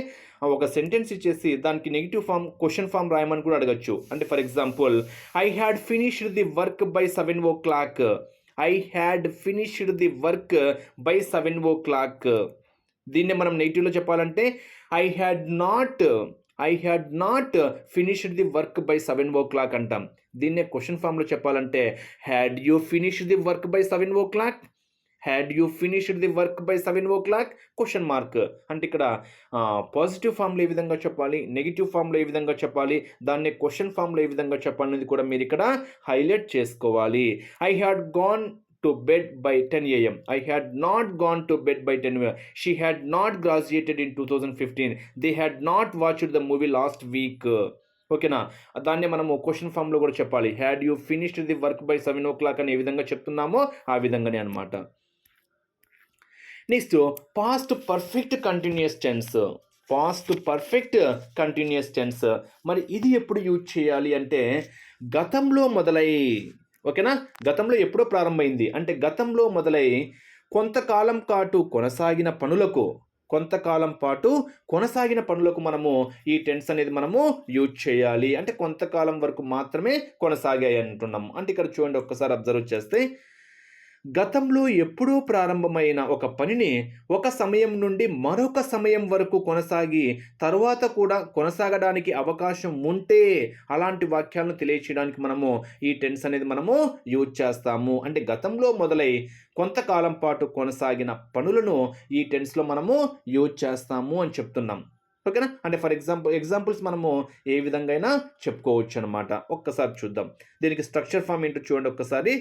ఒక సెంటెన్స్ ఇచ్చేసి దానికి నెగిటివ్ ఫామ్ క్వశ్చన్ ఫామ్ రాయమని కూడా అడగచ్చు. అంటే for example I had finished the work by 7 o'clock. I had finished the work by 7 o'clock. దీన్నే మనం నెగిటివ్లో చెప్పాలంటే I had not finished the work by 7 o'clock అంటాం. దీన్నే క్వశ్చన్ ఫామ్లో చెప్పాలంటే had you finished the work by 7 o'clock? Had you finished the work by 7 o'clock? Question mark. అంటే ఇక్కడ positive ఫామ్లో ఏ విధంగా చెప్పాలి, నెగిటివ్ ఫామ్లో ఏ విధంగా చెప్పాలి, దాన్ని క్వశ్చన్ ఫామ్లో ఏ విధంగా చెప్పాలి అనేది కూడా మీరు ఇక్కడ హైలైట్ చేసుకోవాలి. I had gone to bed by 10 AM. I had not gone to bed by 10 AM. She had not graduated in 2015. They had not watched the movie last week. ఓకేనా? దాన్ని మనము క్వశ్చన్ ఫామ్లో కూడా చెప్పాలి. Had you finished the work by 7 o'clock అని ఏ విధంగా చెప్తున్నామో ఆ విధంగానే అనమాట. Next past perfect continuous tense. Past perfect continuous tense మరి ఇది ఎప్పుడు యూజ్ చేయాలి అంటే గతంలో మొదలై, ఓకేనా? గతంలో ఎప్పుడో ప్రారంభమైంది అంటే గతంలో మొదలై కొంతకాలం పాటు కొనసాగిన పనులకు మనము ఈ టెన్స్ అనేది మనము యూజ్ చేయాలి. అంటే కొంతకాలం వరకు మాత్రమే కొనసాగాయి అంటున్నాము. అంటే ఇక్కడ చూడండి, ఒక్కసారి అబ్జర్వ్ చేస్తే గతంలో ఎప్పుడో ప్రారంభమైన ఒక పనిని ఒక సమయం నుండి మరొక సమయం వరకు కొనసాగి తరువాత కూడా కొనసాగడానికి అవకాశం ఉంటే అలాంటి వాక్యాలను తెలియచేయడానికి మనము ఈ టెన్స్ అనేది మనము యూజ్ చేస్తాము. అంటే గతంలో మొదలై కొంతకాలం పాటు కొనసాగిన పనులను ఈ టెన్స్లో మనము యూజ్ చేస్తాము అని చెప్తున్నాం. ఓకేనా? అంటే ఫర్ ఎగ్జాంపుల్స్ మనము ఏ విధంగా అయినా చెప్పుకోవచ్చు అనమాట. ఒక్కసారి చూద్దాం. దీనికి స్ట్రక్చర్ ఫామ్ ఏంటో చూడండి ఒక్కసారి.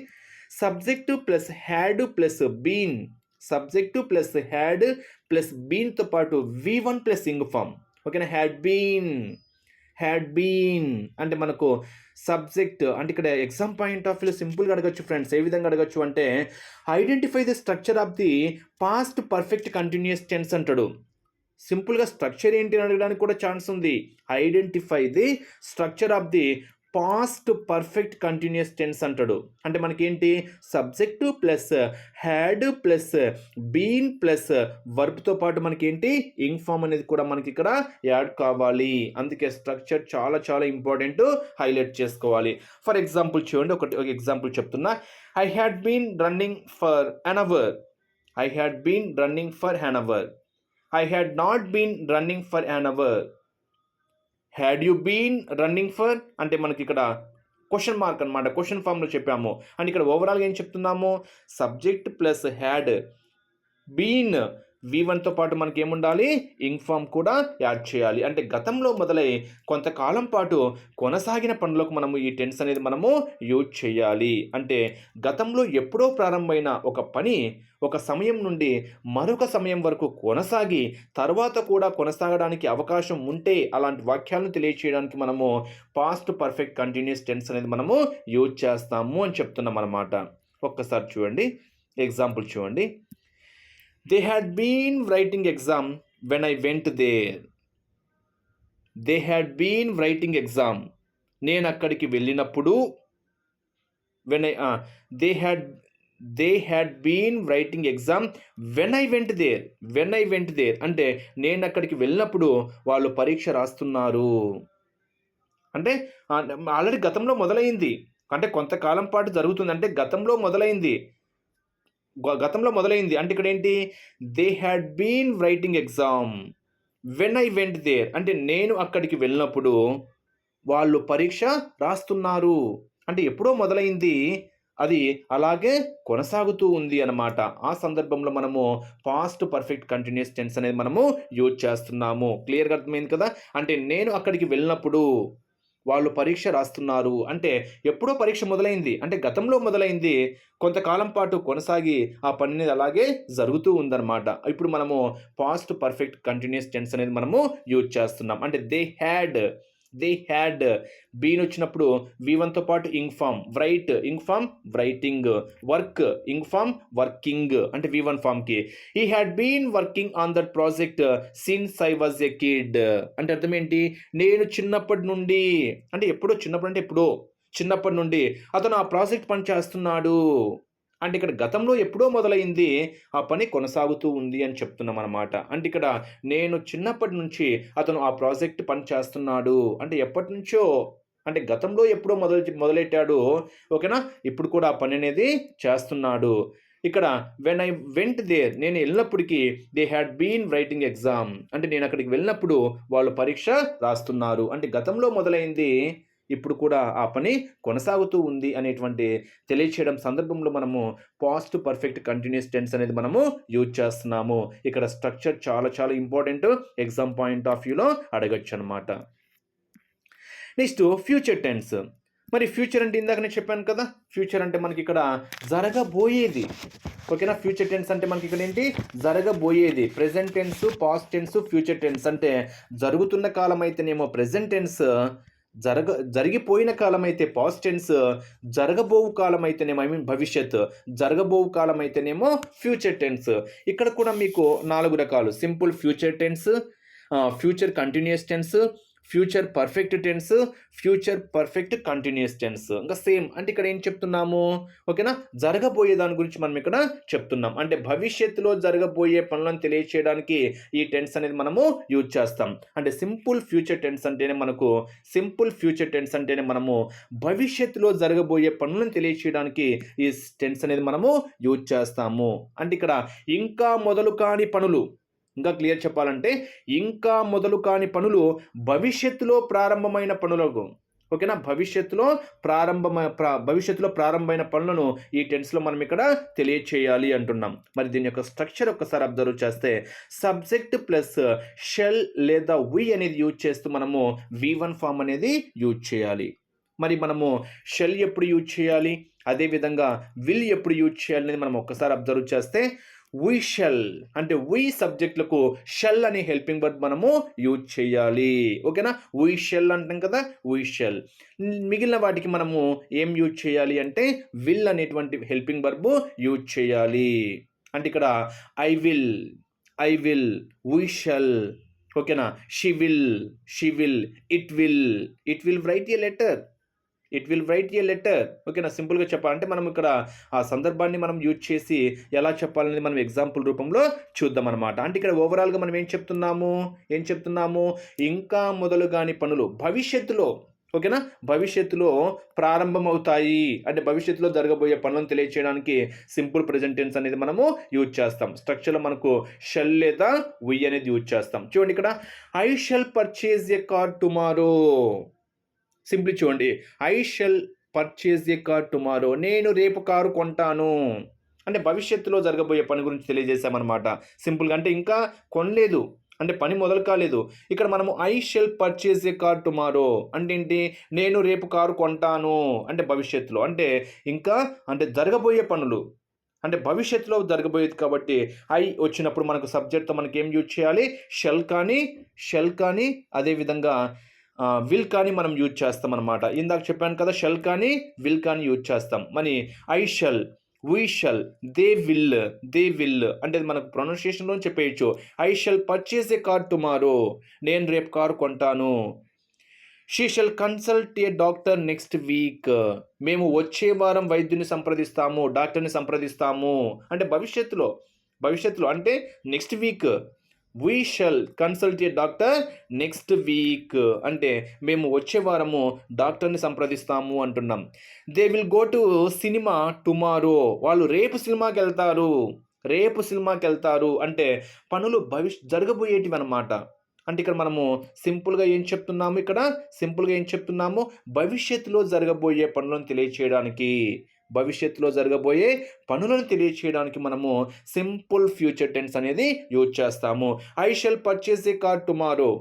Subject plus had plus been, subject plus had plus బీన్తో పాటు V1 ప్లస్ ఇంగ్ ఫామ్. ఓకేనా? హ్యాడ్ బీన్ అంటే మనకు సబ్జెక్ట్ అంటే ఇక్కడ ఎగ్జామ్ పాయింట్ ఆఫ్ వ్యూ సింపుల్గా అడగచ్చు ఫ్రెండ్స్. ఏ విధంగా అడగచ్చు అంటే identify the structure of the past perfect continuous tense అంటాడు. సింపుల్గా స్ట్రక్చర్ ఏంటి అని అడగడానికి కూడా ఛాన్స్ ఉంది. Identify the structure of the past perfect continuous tense అంటాడు. అంటే మనకేంటి subject plus had plus been plus వర్బ్తో పాటు మనకేంటి ఇంగ్ ఫామ్ అనేది కూడా మనకి ఇక్కడ యాడ్ కావాలి. అందుకే స్ట్రక్చర్ చాలా చాలా ఇంపార్టెంట్, హైలైట్ చేసుకోవాలి. ఫర్ ఎగ్జాంపుల్ చూడండి, ఒక ఎగ్జాంపుల్ చెప్తున్నా. I had been running for an hour. I had been running for an hour. I had not been running for an hour. Had you been running for అంటే మనకి ఇక్కడ question mark అనమాట. Question ఫామ్లో చెప్పాము. And ఇక్కడ ఓవరాల్గా ఏం చెప్తున్నాము? సబ్జెక్ట్ ప్లస్ హ్యాడ్ బీన్ V1తో పాటు మనకి ఏముండాలి? ఇంగ్ ఫామ్ కూడా యాడ్ చేయాలి. అంటే గతంలో మొదలై కొంతకాలం పాటు కొనసాగిన పనులకు మనము ఈ టెన్స్ అనేది మనము యూజ్ చేయాలి. అంటే గతంలో ఎప్పుడో ప్రారంభమైన ఒక పని ఒక సమయం నుండి మరొక సమయం వరకు కొనసాగి తర్వాత కూడా కొనసాగడానికి అవకాశం ఉంటే అలాంటి వాక్యాలను తెలియచేయడానికి మనము పాస్ట్ పర్ఫెక్ట్ కంటిన్యూస్ టెన్స్ అనేది మనము యూజ్ చేస్తాము అని చెప్తున్నాం అన్నమాట. ఒక్కసారి చూడండి, ఎగ్జాంపుల్ చూడండి. They had been writing exam when I went there. They had been writing exam. నేను అక్కడికి వెళ్ళినప్పుడు they had been writing exam when I went there. When I went there అంటే నేను అక్కడికి వెళ్ళినప్పుడు వాళ్ళు పరీక్ష రాస్తున్నారు. అంటే ఆల్రెడీ గతంలో మొదలైంది, అంటే కొంతకాలం పాటు జరుగుతుంది, అంటే గతంలో మొదలైంది అంటే ఇక్కడ ఏంటి? They had been writing exam when I went there అంటే నేను అక్కడికి వెళ్ళినప్పుడు వాళ్ళు పరీక్ష రాస్తున్నారు. అంటే ఎప్పుడో మొదలైంది, అది అలాగే కొనసాగుతూ ఉంది అన్నమాట. ఆ సందర్భంలో మనము పాస్ట్ పర్ఫెక్ట్ కంటిన్యూయస్ టెన్స్ అనేది మనము యూజ్ చేస్తున్నాము. క్లియర్‌గా అర్థమైంది కదా! అంటే నేను అక్కడికి వెళ్ళినప్పుడు వాళ్ళు పరీక్ష రాస్తున్నారు. అంటే ఎప్పుడో పరీక్ష మొదలైంది. అంటే గతంలో మొదలైంది. కొంతకాలం పాటు కొనసాగి ఆ పని అనేది అలాగే జరుగుతూ ఉందన్నమాట. ఇప్పుడు మనము పాస్ట్ పర్ఫెక్ట్ కంటిన్యూయస్ టెన్స్ అనేది మనము యూజ్ చేస్తున్నాం. అంటే దే హ్యాడ్ బీన్ వచ్చినప్పుడు వి1తో పాటు ing form, ing form writing, ing form working అంటే వి1 ఫార్మ్‌కి. He had been working on that project since I was a kid. అంటే అర్థం ఏంటి? నేను చిన్నప్పటి నుండి, అంటే ఎప్పుడో చిన్నప్పుడు అంటే ఎప్పుడో చిన్నప్పటి నుండి అతను ఆ ప్రాజెక్ట్ పని చేస్తున్నాడు. అంటే ఇక్కడ గతంలో ఎప్పుడో మొదలైంది. ఆ పని కొనసాగుతూ ఉంది అని చెప్తున్నామనమాట. అంటే ఇక్కడ నేను చిన్నప్పటి నుంచి అతను ఆ ప్రాజెక్ట్ పని చేస్తున్నాడు. అంటే ఎప్పటినుంచో, అంటే గతంలో ఎప్పుడో మొదలెట్టాడు. ఓకేనా? ఇప్పుడు కూడా ఆ పని అనేది చేస్తున్నాడు. ఇక్కడ వెన్ ఐ వెంట్ దేర్, నేను ఎళ్ళినప్పటికి they had been writing exam. అంటే నేను అక్కడికి వెళ్ళినప్పుడు వాళ్ళు పరీక్ష రాస్తున్నారు. అంటే గతంలో మొదలైంది. ఇప్పుడు కూడా ఆ పని కొనసాగుతూ ఉంది అనేటువంటి తెలియచేయడం సందర్భంలో మనము పాస్ట్ పర్ఫెక్ట్ కంటిన్యూయస్ టెన్స్ అనేది మనము యూజ్ చేస్తున్నాము. ఇక్కడ స్ట్రక్చర్ చాలా చాలా ఇంపార్టెంట్. ఎగ్జామ్ పాయింట్ ఆఫ్ వ్యూలో అడగొచ్చనమాట. Next future tense. మరి ఫ్యూచర్ అంటే ఇందాకనే చెప్పాను కదా! ఫ్యూచర్ అంటే మనకిక్కడ జరగబోయేది. ఓకేనా? ఫ్యూచర్ టెన్స్ అంటే మనకిక్కడ ఏంటి? జరగబోయేది. Present tense, past tense, future tense అంటే జరుగుతున్న కాలం అయితేనేమో ప్రెజెంట్ టెన్స్, జరిగిపోయిన కాలం అయితే పాస్ట్ టెన్స్, జరగబోవు కాలం అయితేనేమో భవిష్యత్, జరగబోవు కాలం అయితేనేమో ఫ్యూచర్ టెన్స్. ఇక్కడ కూడా మీకు 4 రకాలు. Simple future tense, future continuous tense, future perfect tense, future perfect continuous tense. ఇంకా సేమ్. అంటే ఇక్కడ ఏం చెప్తున్నాము? ఓకేనా? జరగబోయే దాని గురించి మనం ఇక్కడ చెప్తున్నాం. అంటే భవిష్యత్తులో జరగబోయే పనులను తెలియచేయడానికి ఈ టెన్స్ అనేది మనము యూజ్ చేస్తాం. అంటే సింపుల్ ఫ్యూచర్ టెన్స్ అంటేనే మనము భవిష్యత్తులో జరగబోయే పనులను తెలియచేయడానికి ఈ టెన్స్ అనేది మనము యూజ్ చేస్తాము. అంటే ఇక్కడ ఇంకా మొదలు కాని పనులు, ఇంకా క్లియర్ చెప్పాలంటే ఇంకా మొదలు కాని పనులు భవిష్యత్తులో ప్రారంభమైన పనులకు. ఓకేనా? భవిష్యత్తులో ప్రారంభమైన పనులను ఈ టెన్స్‌లో మనం ఇక్కడ తెలియచేయాలి అంటున్నాం. మరి దీని యొక్క స్ట్రక్చర్ ఒక్కసారి అబ్జర్వ్ చేస్తే సబ్జెక్ట్ ప్లస్ షెల్ లేదా వి అనేది యూజ్ చేస్తూ మనము వి1 ఫార్మ్ అనేది యూజ్ చేయాలి. మరి మనము షెల్ ఎప్పుడు యూజ్ చేయాలి? అదేవిధంగా విల్ ఎప్పుడు యూజ్ చేయాలి అనేది మనం ఒక్కసారి అబ్జర్వ్ చేస్తే వి షెల్ అంటే వి సబ్జెక్టులకు షెల్ అనే హెల్పింగ్ వర్బ్ మనము యూజ్ చేయాలి. ఓకేనా? వి షెల్ అంటాం కదా! We shall. మిగిలిన వాటికి మనము ఏం యూజ్ చేయాలి అంటే విల్ అనేటువంటి హెల్పింగ్ వర్బ్ యూజ్ చేయాలి. అంటే ఇక్కడ ఐ విల్, వి షెల్. ఓకేనా? She will, it will write a letter. ఓకేనా? సింపుల్‌గా చెప్పాలంటే మనం ఇక్కడ ఆ సందర్భాన్ని మనం యూజ్ చేసి ఎలా చెప్పాలనేది మనం ఎగ్జాంపుల్ రూపంలో చూద్దామనమాట. అంటే ఇక్కడ ఓవరాల్‌గా మనం ఏం చెప్తున్నాము? ఇంకా మొదలు గాని పనులు భవిష్యత్తులో, ఓకేనా? భవిష్యత్తులో ప్రారంభమవుతాయి. అంటే భవిష్యత్తులో జరగబోయే పనులను తెలియచేయడానికి సింపుల్ ప్రెజెంట్ టెన్స్ అనేది మనము యూజ్ చేస్తాం. స్ట్రక్చర్‌లో మనకు షెల్ లేదా వి అనేది యూజ్ చేస్తాం. చూడండి ఇక్కడ I shall purchase a car tomorrow. Simply చూడండి. I shall purchase a car tomorrow. నేను రేపు కారు కొంటాను. అంటే భవిష్యత్తులో జరగబోయే పని గురించి తెలియజేశామన్నమాట. సింపుల్‌గా అంటే ఇంకా కొనలేదు. అంటే పని మొదలు కాలేదు. ఇక్కడ మనము I shall purchase a car tomorrow అంటే ఏంటి? నేను రేపు కారు కొంటాను. అంటే భవిష్యత్తులో. అంటే ఇంకా అంటే జరగబోయే పనులు. అంటే భవిష్యత్తులో జరగబోయేది కాబట్టి ఐ వచ్చినప్పుడు మనకు సబ్జెక్ట్‌తో మనకేం యూజ్ చేయాలి? షెల్ కానీ అదేవిధంగా విల్ కానీ మనం యూజ్ చేస్తామన్నమాట. ఇందాక చెప్పాను కదా! షెల్ కానీ, విల్ కానీ యూజ్ చేస్తాం. మరి I shall, we shall, they will అంటే మనకు ప్రొనౌన్సియేషన్‌లో చెప్పేయచ్చు. I shall purchase a car tomorrow. నేను రేపు కారు కొంటాను. She shall consult a doctor next week. మేము వచ్చే వారం డాక్టర్‌ని సంప్రదిస్తాము. అంటే భవిష్యత్తులో అంటే next week. We shall consult a doctor next week అంటే మేము వచ్చే వారము డాక్టర్ని సంప్రదిస్తాము అంటున్నాం. They will go to cinema tomorrow. వాళ్ళు రేపు సినిమాకి వెళ్తారు అంటే పనులు జరగబోయేటివి అన్నమాట. అంటే ఇక్కడ మనము సింపుల్‌గా ఏం చెప్తున్నాము? భవిష్యత్తులో జరగబోయే పనులను తెలియచేయడానికి భవిష్యత్తులో జరగబోయే పనులను తెలియచేయడానికి మనము సింపుల్ ఫ్యూచర్ టెన్స్ అనేది యూజ్ చేస్తాము. I shall purchase a car tomorrow,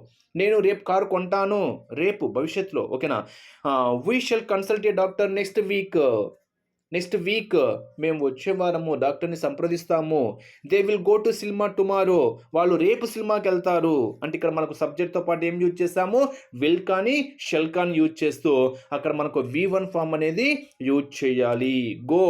నేను రేపు కారు కొంటాను, రేపు భవిష్యత్తులో. ఓకేనా. We shall consult a doctor next week మేము వచ్చే వారము డాక్టర్ని సంప్రదిస్తాము. They will go to cinema tomorrow, వాళ్ళు రేపు సినిమాకి వెళ్తారు. అంటే ఇక్కడ మనకు సబ్జెక్ట్తో పాటు ఏం యూజ్ చేస్తాము, విల్ కానీ షెల్ కానీ యూజ్ చేస్తూ అక్కడ మనకు V1 ఫామ్ అనేది యూజ్ చేయాలి. గో,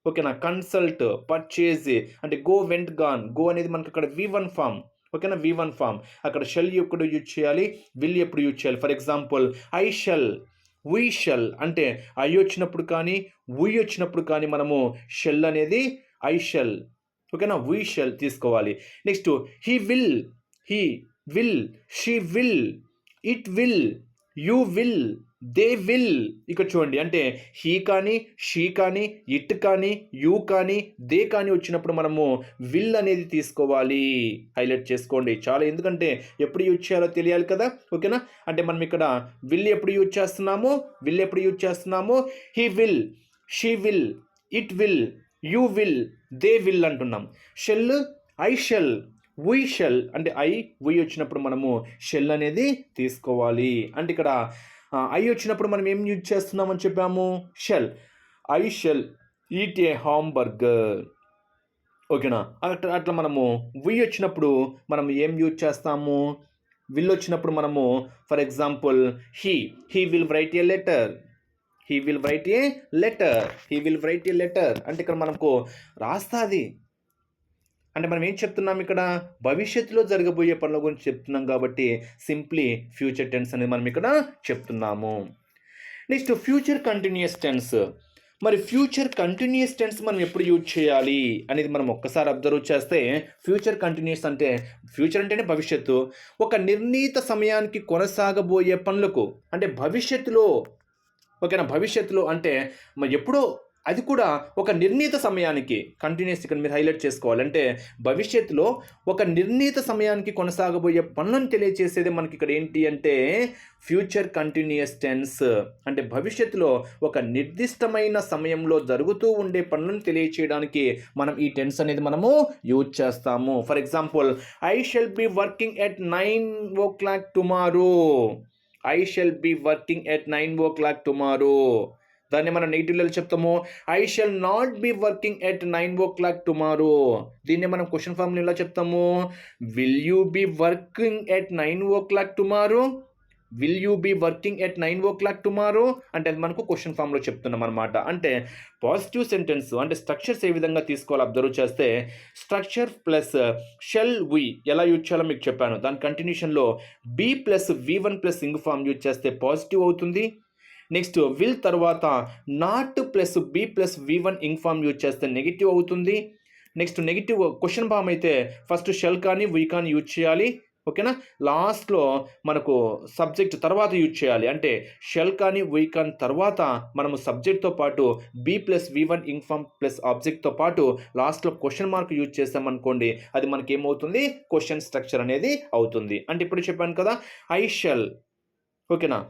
ఓకేనా. కన్సల్ట్, పర్చేజ్ అంటే గో, వెంట్, గాన్. గో అనేది మనకు అక్కడ V1 ఫామ్. ఓకేనా, V1 ఫామ్. అక్కడ షెల్ ఎప్పుడు యూజ్ చేయాలి, విల్ ఎప్పుడు యూజ్ చేయాలి. For example I shall, we shall అంటే ఐ వచ్చినప్పుడు కానీ వీ వచ్చినప్పుడు కానీ మనము షెల్ అనేది ఐ షెల్, ఓకేనా, వీ షెల్ తీసుకోవాలి. Next he will, she will, it will, you will, they will. ఇక్కడ చూడండి, అంటే హీ కానీ షీ కానీ ఇట్ కానీ యూ కానీ దే కానీ వచ్చినప్పుడు మనము విల్ అనేది తీసుకోవాలి. హైలైట్ చేసుకోండి చాలా, ఎందుకంటే ఎప్పుడు యూజ్ చేయాలో తెలియాలి కదా. ఓకేనా. అంటే మనం ఇక్కడ విల్ ఎప్పుడు యూజ్ చేస్తున్నాము, he will, she will, it will, you will, they will అంటున్నాం. Shall, I shall, we shall అంటే వీ వచ్చినప్పుడు మనము షెల్ అనేది తీసుకోవాలి. అంటే ఇక్కడ ఐ వచ్చినప్పుడు మనం ఏం యూజ్ చేస్తున్నామని చెప్పాము, shall. I shall eat a hamburger. ఓకేనా. అట్లా మనము వీ వచ్చినప్పుడు మనం ఏం యూజ్ చేస్తాము, విల్ వచ్చినప్పుడు మనము for example he will write A letter, అంటే ఇక్కడ మనకు రాస్తుంది. అంటే మనం ఏం చెప్తున్నాం ఇక్కడ, భవిష్యత్తులో జరగబోయే పనుల గురించి చెప్తున్నాం కాబట్టి సింప్లీ ఫ్యూచర్ టెన్స్ అనేది మనం ఇక్కడ చెప్తున్నాము. Next future continuous tense. మరి ఫ్యూచర్ కంటిన్యూస్ టెన్స్ మనం ఎప్పుడు యూజ్ చేయాలి అనేది మనం ఒక్కసారి అబ్జర్వ్ చేస్తే, ఫ్యూచర్ కంటిన్యూస్ అంటే ఫ్యూచర్ అంటేనే భవిష్యత్తు. ఒక నిర్ణీత సమయానికి కొనసాగబోయే పనులకు, అంటే భవిష్యత్తులో, ఓకేనా, భవిష్యత్తులో అంటే ఎప్పుడో, అది కూడా ఒక నిర్ణీత సమయానికి. కంటిన్యూస్ ఇక్కడ మీరు హైలైట్ చేసుకోవాలి. అంటే భవిష్యత్తులో ఒక నిర్ణీత సమయానికి కొనసాగబోయే పనులను తెలియజేసేది మనకి ఇక్కడ ఏంటి అంటే ఫ్యూచర్ కంటిన్యూస్ టెన్స్. అంటే భవిష్యత్తులో ఒక నిర్దిష్టమైన సమయంలో జరుగుతూ ఉండే పనులను తెలియచేయడానికి మనం ఈ టెన్స్ అనేది మనము యూజ్ చేస్తాము. For example I shall be working at 9 o'clock tomorrow, దాన్ని మనం నెగిటివ్లో చెప్తాము. I shall not be working at 9 o'clock tomorrow. దీన్ని మనం క్వశ్చన్ ఫామ్లో ఎలా చెప్తాము, will you be working at 9 o'clock tomorrow, అంటే అది మనకు క్వశ్చన్ ఫామ్లో చెప్తున్నాం అనమాట. అంటే పాజిటివ్ సెంటెన్స్ అంటే స్ట్రక్చర్స్ ఏ విధంగా తీసుకోవాలి అబ్జర్వ్ చేస్తే, స్ట్రక్చర్ ప్లస్ షెల్ వి ఎలా యూజ్ చేయాలో మీకు చెప్పాను. దాని కంటిన్యూషన్లో be plus V1 plus ing form use చేస్తే పాజిటివ్ అవుతుంది. నెక్స్ట్ విల్ తర్వాత not plus be plus V1 ing form use చేస్తే నెగిటివ్ అవుతుంది. నెక్స్ట్ నెగిటివ్ క్వశ్చన్ ఫామ్ అయితే ఫస్ట్ షెల్ కానీ వీ కానీ యూజ్ చేయాలి. ఓకేనా. లాస్ట్లో మనకు సబ్జెక్ట్ తర్వాత యూజ్ చేయాలి. అంటే షెల్ కానీ వీ కానీ తర్వాత మనము సబ్జెక్ట్తో పాటు be plus V1 ing form plus ఆబ్జెక్ట్తో పాటు లాస్ట్లో క్వశ్చన్ మార్క్ యూజ్ చేస్తామనుకోండి, అది మనకి ఏమవుతుంది, క్వశ్చన్ స్ట్రక్చర్ అనేది అవుతుంది. అంటే ఇప్పుడు చెప్పాను కదా, ఐ షెల్, ఓకేనా,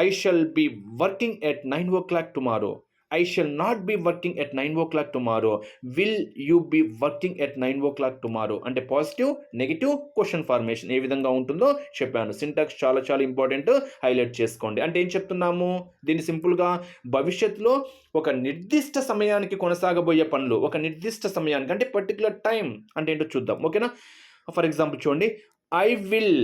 I shall be working at 9 o'clock tomorrow, I shall not be working at 9 o'clock tomorrow, will you be working at 9 o'clock tomorrow. అంటే పాజిటివ్ నెగిటివ్ క్వశ్చన్ ఫార్మేషన్ ఏ విధంగా ఉంటుందో చెప్పాను. సింటాక్స్ చాలా చాలా ఇంపార్టెంట్, హైలైట్ చేసుకోండి. అంటే ఏం చెప్తున్నాము, దీన్ని సింపుల్గా భవిష్యత్తులో ఒక నిర్దిష్ట సమయానికి కొనసాగబోయే పనులు, ఒక నిర్దిష్ట సమయానికి అంటే పర్టికులర్ టైం అంటే ఏంటో చూద్దాం. ఓకేనా. ఫర్ ఎగ్జాంపుల్ చూడండి, ఐ విల్,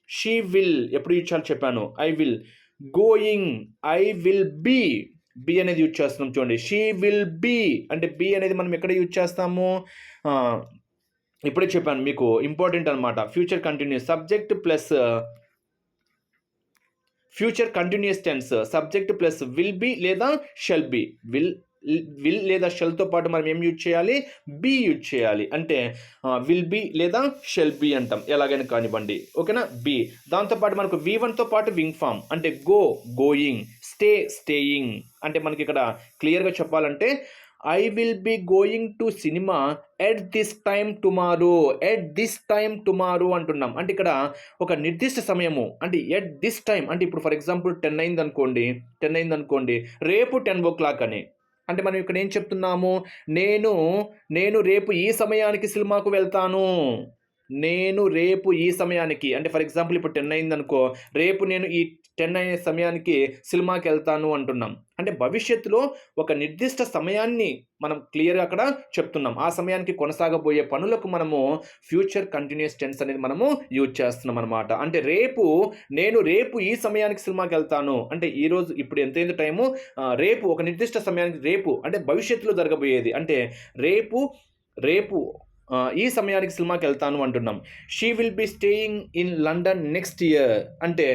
షీ విల్ ఎప్పుడు యూజ్ చేయాలో చెప్పాను. I will going, I will be అనేది యూజ్ చేస్తున్నాం. చూడండి, షీ విల్ బీ అంటే బీ అనేది మనం ఎక్కడ యూజ్ చేస్తాము, ఇప్పుడే చెప్పాను మీకు, ఇంపార్టెంట్ అనమాట. Future continuous subject plus future continuous tense subject plus will be లేదా షెల్ బీ. విల్ లేదా షెల్తో పాటు మనం ఏం యూజ్ చేయాలి, బీ యూజ్ చేయాలి. అంటే విల్ బీ లేదా షెల్ బీ అంటాం, ఎలాగైనా కానివ్వండి. ఓకేనా. బీ దాంతోపాటు మనకు V1తో పాటు వింగ్ ఫామ్ అంటే గోయింగ్, స్టేయింగ్. అంటే మనకి ఇక్కడ క్లియర్గా చెప్పాలంటే I will be going to cinema at this time tomorrow అంటున్నాం. అంటే ఇక్కడ ఒక నిర్దిష్ట సమయము అంటే ఎట్ దిస్ టైం. అంటే ఇప్పుడు ఫర్ ఎగ్జాంపుల్ 10 అయింది అనుకోండి, రేపు 10 o'clock అని. అంటే మనం ఇక్కడ ఏం చెప్తున్నాము, నేను నేను రేపు ఈ సమయానికి సినిమాకు వెళ్తాను. నేను రేపు ఈ సమయానికి అంటే ఫర్ ఎగ్జాంపుల్ ఇప్పుడు 10 అయిందనుకో, రేపు నేను ఈ 10 అయ్యే సమయానికి సినిమాకెళ్తాను అంటున్నాం. అంటే భవిష్యత్తులో ఒక నిర్దిష్ట సమయాన్ని మనం క్లియర్‌గా అక్కడ చెప్తున్నాం. ఆ సమయానికి కొనసాగబోయే పనులకు మనము ఫ్యూచర్ కంటిన్యూయస్ టెన్స్ అనేది మనము యూజ్ చేస్తున్నామనమాట. అంటే నేను రేపు ఈ సమయానికి సినిమాకెళ్తాను. అంటే ఈరోజు ఇప్పుడు ఎంతయింది టైము, రేపు ఒక నిర్దిష్ట సమయానికి రేపు అంటే భవిష్యత్తులో జరగబోయేది. అంటే రేపు రేపు ఈ సమయానికి సినిమాకెళ్తాను అంటున్నాం. She will be staying in London next year అంటే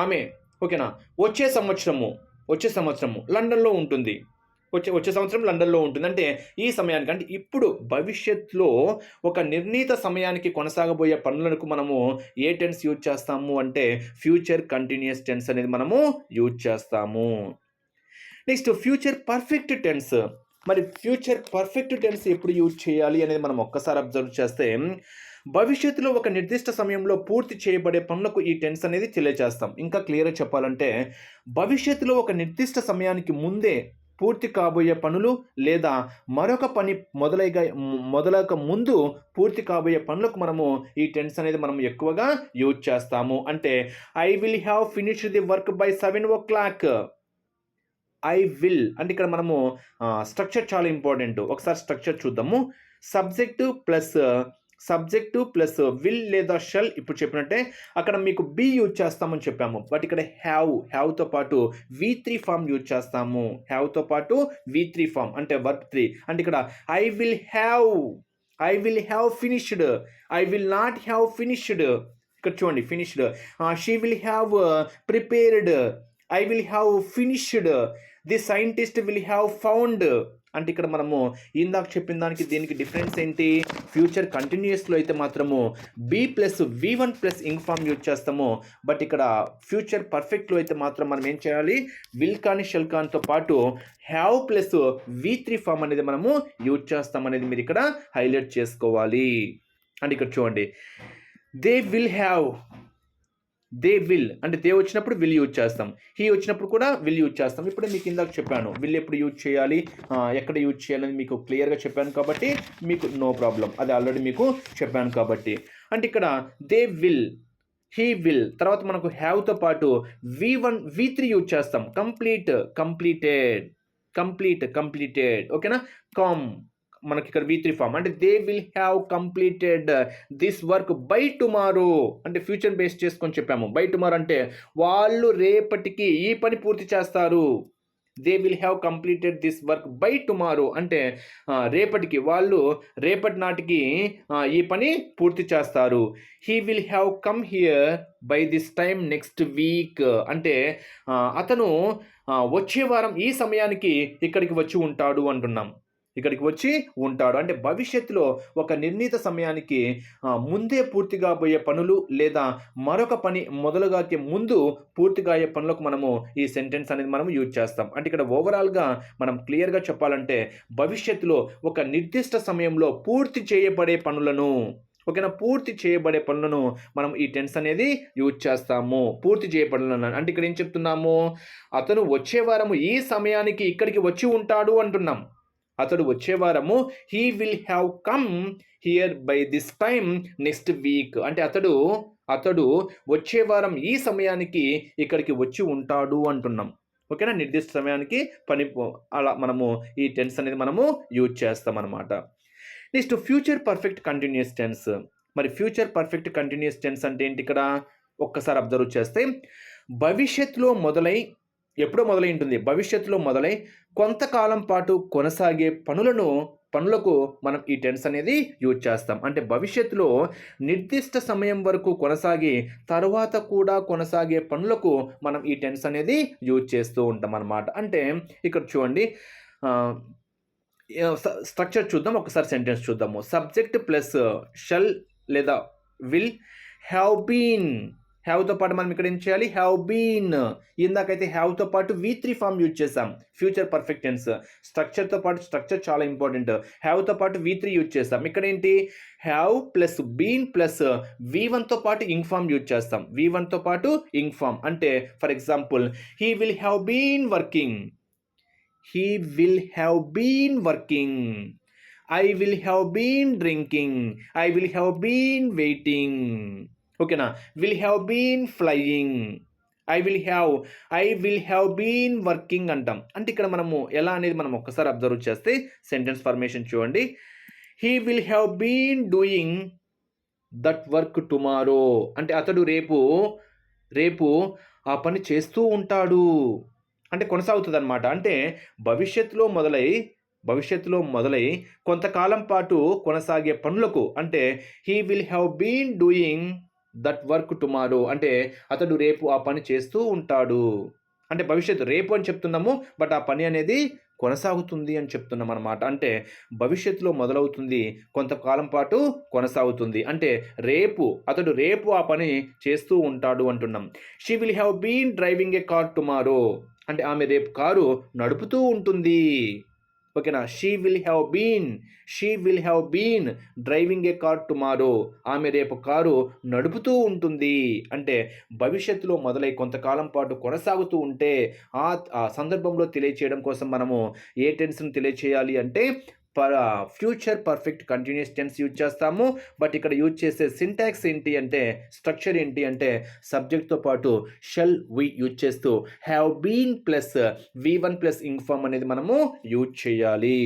ఆమె ఓకేనా వచ్చే సంవత్సరము లండన్‌లో ఉంటుంది. వచ్చే సంవత్సరం లండన్‌లో ఉంటుంది. అంటే ఈ సమయానికి అంటే ఇప్పుడు భవిష్యత్తులో ఒక నిర్ణీత సమయానికి కొనసాగబోయే పనులకు మనము ఏ టెన్స్ యూజ్ చేస్తాము అంటే ఫ్యూచర్ కంటిన్యూయస్ టెన్స్ అనేది మనము యూజ్ చేస్తాము. Next future perfect tense. మరి ఫ్యూచర్ పర్ఫెక్ట్ టెన్స్ ఎప్పుడు యూజ్ చేయాలి అనేది మనం ఒక్కసారి అబ్జర్వ్ చేస్తే, భవిష్యత్తులో ఒక నిర్దిష్ట సమయంలో పూర్తి చేయబడే పనులకు ఈ టెన్స్ అనేది తెలియజేస్తాం. ఇంకా క్లియర్‌గా చెప్పాలంటే భవిష్యత్తులో ఒక నిర్దిష్ట సమయానికి ముందే పూర్తి కాబోయే పనులు లేదా మరొక పని మొదలక ముందు పూర్తి కాబోయే పనులకు మనము ఈ టెన్స్ అనేది మనం ఎక్కువగా యూజ్ చేస్తాము. అంటే I will have finished the work by 7 o'clock. I will అంటే ఇక్కడ మనము స్ట్రక్చర్ చాలా ఇంపార్టెంట్. ఒకసారి స్ట్రక్చర్ చూద్దాము. సబ్జెక్టు ప్లస్ విల్ లేదా షల్ ఇప్పుడు చెప్పినట్టే అక్కడ మీకు బీ యూజ్ చేస్తామని చెప్పాము. బట్ ఇక్కడ హ్యావ్తో పాటు V3 ఫామ్ యూజ్ చేస్తాము. హ్యావ్తో పాటు V3 ఫామ్ అంటే వర్బ్ 3. అంటే ఇక్కడ I will have finished, I will not have finished. ఇక్కడ చూడండి finished. She will have prepared, I will have finished, the scientist will have found. అంటే ఇక్కడ మనము ఇందాక చెప్పిన దానికి దీనికి డిఫరెన్స్ ఏంటి, ఫ్యూచర్ కంటిన్యూస్లో అయితే మాత్రము be plus V1 plus ing form use చేస్తాము. బట్ ఇక్కడ ఫ్యూచర్ పర్ఫెక్ట్లో అయితే మాత్రం మనం ఏం చేయాలి, విల్ కానీ షెల్ కాన్తో పాటు హ్యావ్ ప్లస్ V3 ఫామ్ అనేది మనము యూజ్ చేస్తాం అనేది మీరు ఇక్కడ హైలైట్ చేసుకోవాలి. అంటే ఇక్కడ చూడండి దే విల్ అంటే దే వచ్చినప్పుడు విల్ యూజ్ చేస్తాం, హీ వచ్చినప్పుడు కూడా విల్ యూజ్ చేస్తాం. ఇప్పుడే మీకు ఇందాక చెప్పాను విల్ ఎప్పుడు యూజ్ చేయాలి, ఎక్కడ యూజ్ చేయాలని మీకు క్లియర్గా చెప్పాను కాబట్టి మీకు నో ప్రాబ్లం, అది ఆల్రెడీ మీకు చెప్పాను కాబట్టి. అంటే ఇక్కడ దే విల్, హీ విల్, తర్వాత మనకు హ్యావ్తో పాటు V3 యూజ్ చేస్తాం. కంప్లీటెడ్ ఓకేనా. మనకి ఇక్కడ V3 ఫామ్ అంటే they will have completed this work by tomorrow అంటే ఫ్యూచర్ బేస్ చేసుకొని చెప్పాము. బై టుమారో అంటే వాళ్ళు రేపటికి ఈ పని పూర్తి చేస్తారు. They will have completed this work by tomorrow అంటే రేపటి నాటికి ఈ పని పూర్తి చేస్తారు. He will have come here by this time next week అంటే అతను వచ్చే వారం ఈ సమయానికి ఇక్కడికి వచ్చి ఉంటాడు అంటున్నాం. అంటే భవిష్యత్తులో ఒక నిర్ణీత సమయానికి ముందే పూర్తిగా పోయే పనులు లేదా మరొక పని మొదలుగాకే ముందు పూర్తిగా అయ్యే పనులకు మనము ఈ సెంటెన్స్ అనేది మనం యూజ్ చేస్తాం. అంటే ఇక్కడ ఓవరాల్గా మనం క్లియర్గా చెప్పాలంటే భవిష్యత్తులో ఒక నిర్దిష్ట సమయంలో పూర్తి చేయబడే పనులను మనం ఈ టెన్స్ అనేది యూజ్ చేస్తాము. పూర్తి చేయబడాలని అంటే ఇక్కడ ఏం చెప్తున్నాము, అతను వచ్చే వారము ఈ సమయానికి ఇక్కడికి వచ్చి ఉంటాడు అంటున్నాం. అతడు వచ్చే వారము he will have come here by this time next week అంటే అతడు వచ్చే వారం ఈ సమయానికి ఇక్కడికి వచ్చి ఉంటాడు అంటున్నాం. ఓకేనా, నిర్దిష్ట సమయానికి అలా మనము ఈ టెన్స్ అనేది మనము యూజ్ చేస్తాం అన్నమాట. Next future perfect continuous tense. మరి ఫ్యూచర్ పర్ఫెక్ట్ కంటిన్యూస్ టెన్స్ అంటే ఏంటి, ఇక్కడ ఒక్కసారి అబ్జర్వ్ చేస్తే భవిష్యత్తులో మొదలై కొంతకాలం పాటు కొనసాగే పనులకు మనం ఈ టెన్స్ అనేది యూజ్ చేస్తాం. అంటే భవిష్యత్తులో నిర్దిష్ట సమయం వరకు కొనసాగి తర్వాత కూడా కొనసాగే పనులకు మనం ఈ టెన్స్ అనేది యూజ్ చేస్తూ ఉంటాం అన్నమాట. అంటే ఇక్కడ చూడండి స్ట్రక్చర్ చూద్దాం, ఒకసారి సెంటెన్స్ చూద్దాము. సబ్జెక్ట్ ప్లస్ షల్ లేదా విల్ హ్యావ్ బీన్, హ్యావ్తో పాటు మనం ఇక్కడ ఏం చేయాలి, హ్యావ్ బీన్. ఇందాకైతే హ్యావ్తో పాటు V3 ఫామ్ యూజ్ చేసాం ఫ్యూచర్ పర్ఫెక్ట్ టెన్స్. స్ట్రక్చర్ చాలా ఇంపార్టెంట్. హ్యావ్తో పాటు V3 యూజ్ చేస్తాం. ఇక్కడ ఏంటి, హ్యావ్ ప్లస్ బీన్ ప్లస్ V1తో పాటు ఇంగ్ ఫామ్ యూజ్ చేస్తాం. V1తో పాటు ఇంగ్ ఫామ్ అంటే for example he will have been working, he will have been working, I will have been drinking, I will have been waiting. ఓకేనా? Will have been flying, I will have been working అంటాం. అంటే ఇక్కడ మనము ఎలా అనేది మనం ఒక్కసారి observe చేస్తే సెంటెన్స్ ఫార్మేషన్ చూడండి. He will have been doing that work tomorrow, అంటే అతడు రేపు ఆ పని చేస్తూ ఉంటాడు, అంటే కొనసాగుతుంది అనమాట. అంటే భవిష్యత్తులో మొదలై కొంతకాలం పాటు కొనసాగే పనులకు, అంటే he will have been doing that work tomorrow, అంటే అతడు రేపు ఆ పని చేస్తూ ఉంటాడు. అంటే భవిష్యత్తు రేపు అని చెప్తున్నాము, బట్ ఆ పని అనేది కొనసాగుతుంది అని చెప్తున్నాం అనమాట. అంటే భవిష్యత్తులో మొదలవుతుంది, కొంతకాలం పాటు కొనసాగుతుంది. అంటే అతడు రేపు ఆ పని చేస్తూ ఉంటాడు అంటున్నాం. She will have been driving a car tomorrow, అంటే ఆమె రేపు కారు నడుపుతూ ఉంటుంది. ఓకేనా? She will have been driving a car tomorrow, ఆమె రేపు కారు నడుపుతూ ఉంటుంది. అంటే భవిష్యత్తులో మొదలై కొంతకాలం పాటు కొనసాగుతూ ఉంటే ఆ సందర్భంలో తెలియచేయడం కోసం మనము ఏ టెన్స్ని తెలియచేయాలి అంటే future perfect continuous tense use చేస్తాము. బట్ ఇక్కడ యూజ్ చేసే సింటాక్స్ ఏంటి అంటే, స్ట్రక్చర్ ఏంటి అంటే, సబ్జెక్ట్తో పాటు షెల్ వి యూజ్ చేస్తూ have been plus V1 plus ing form అనేది మనము యూజ్ చేయాలి.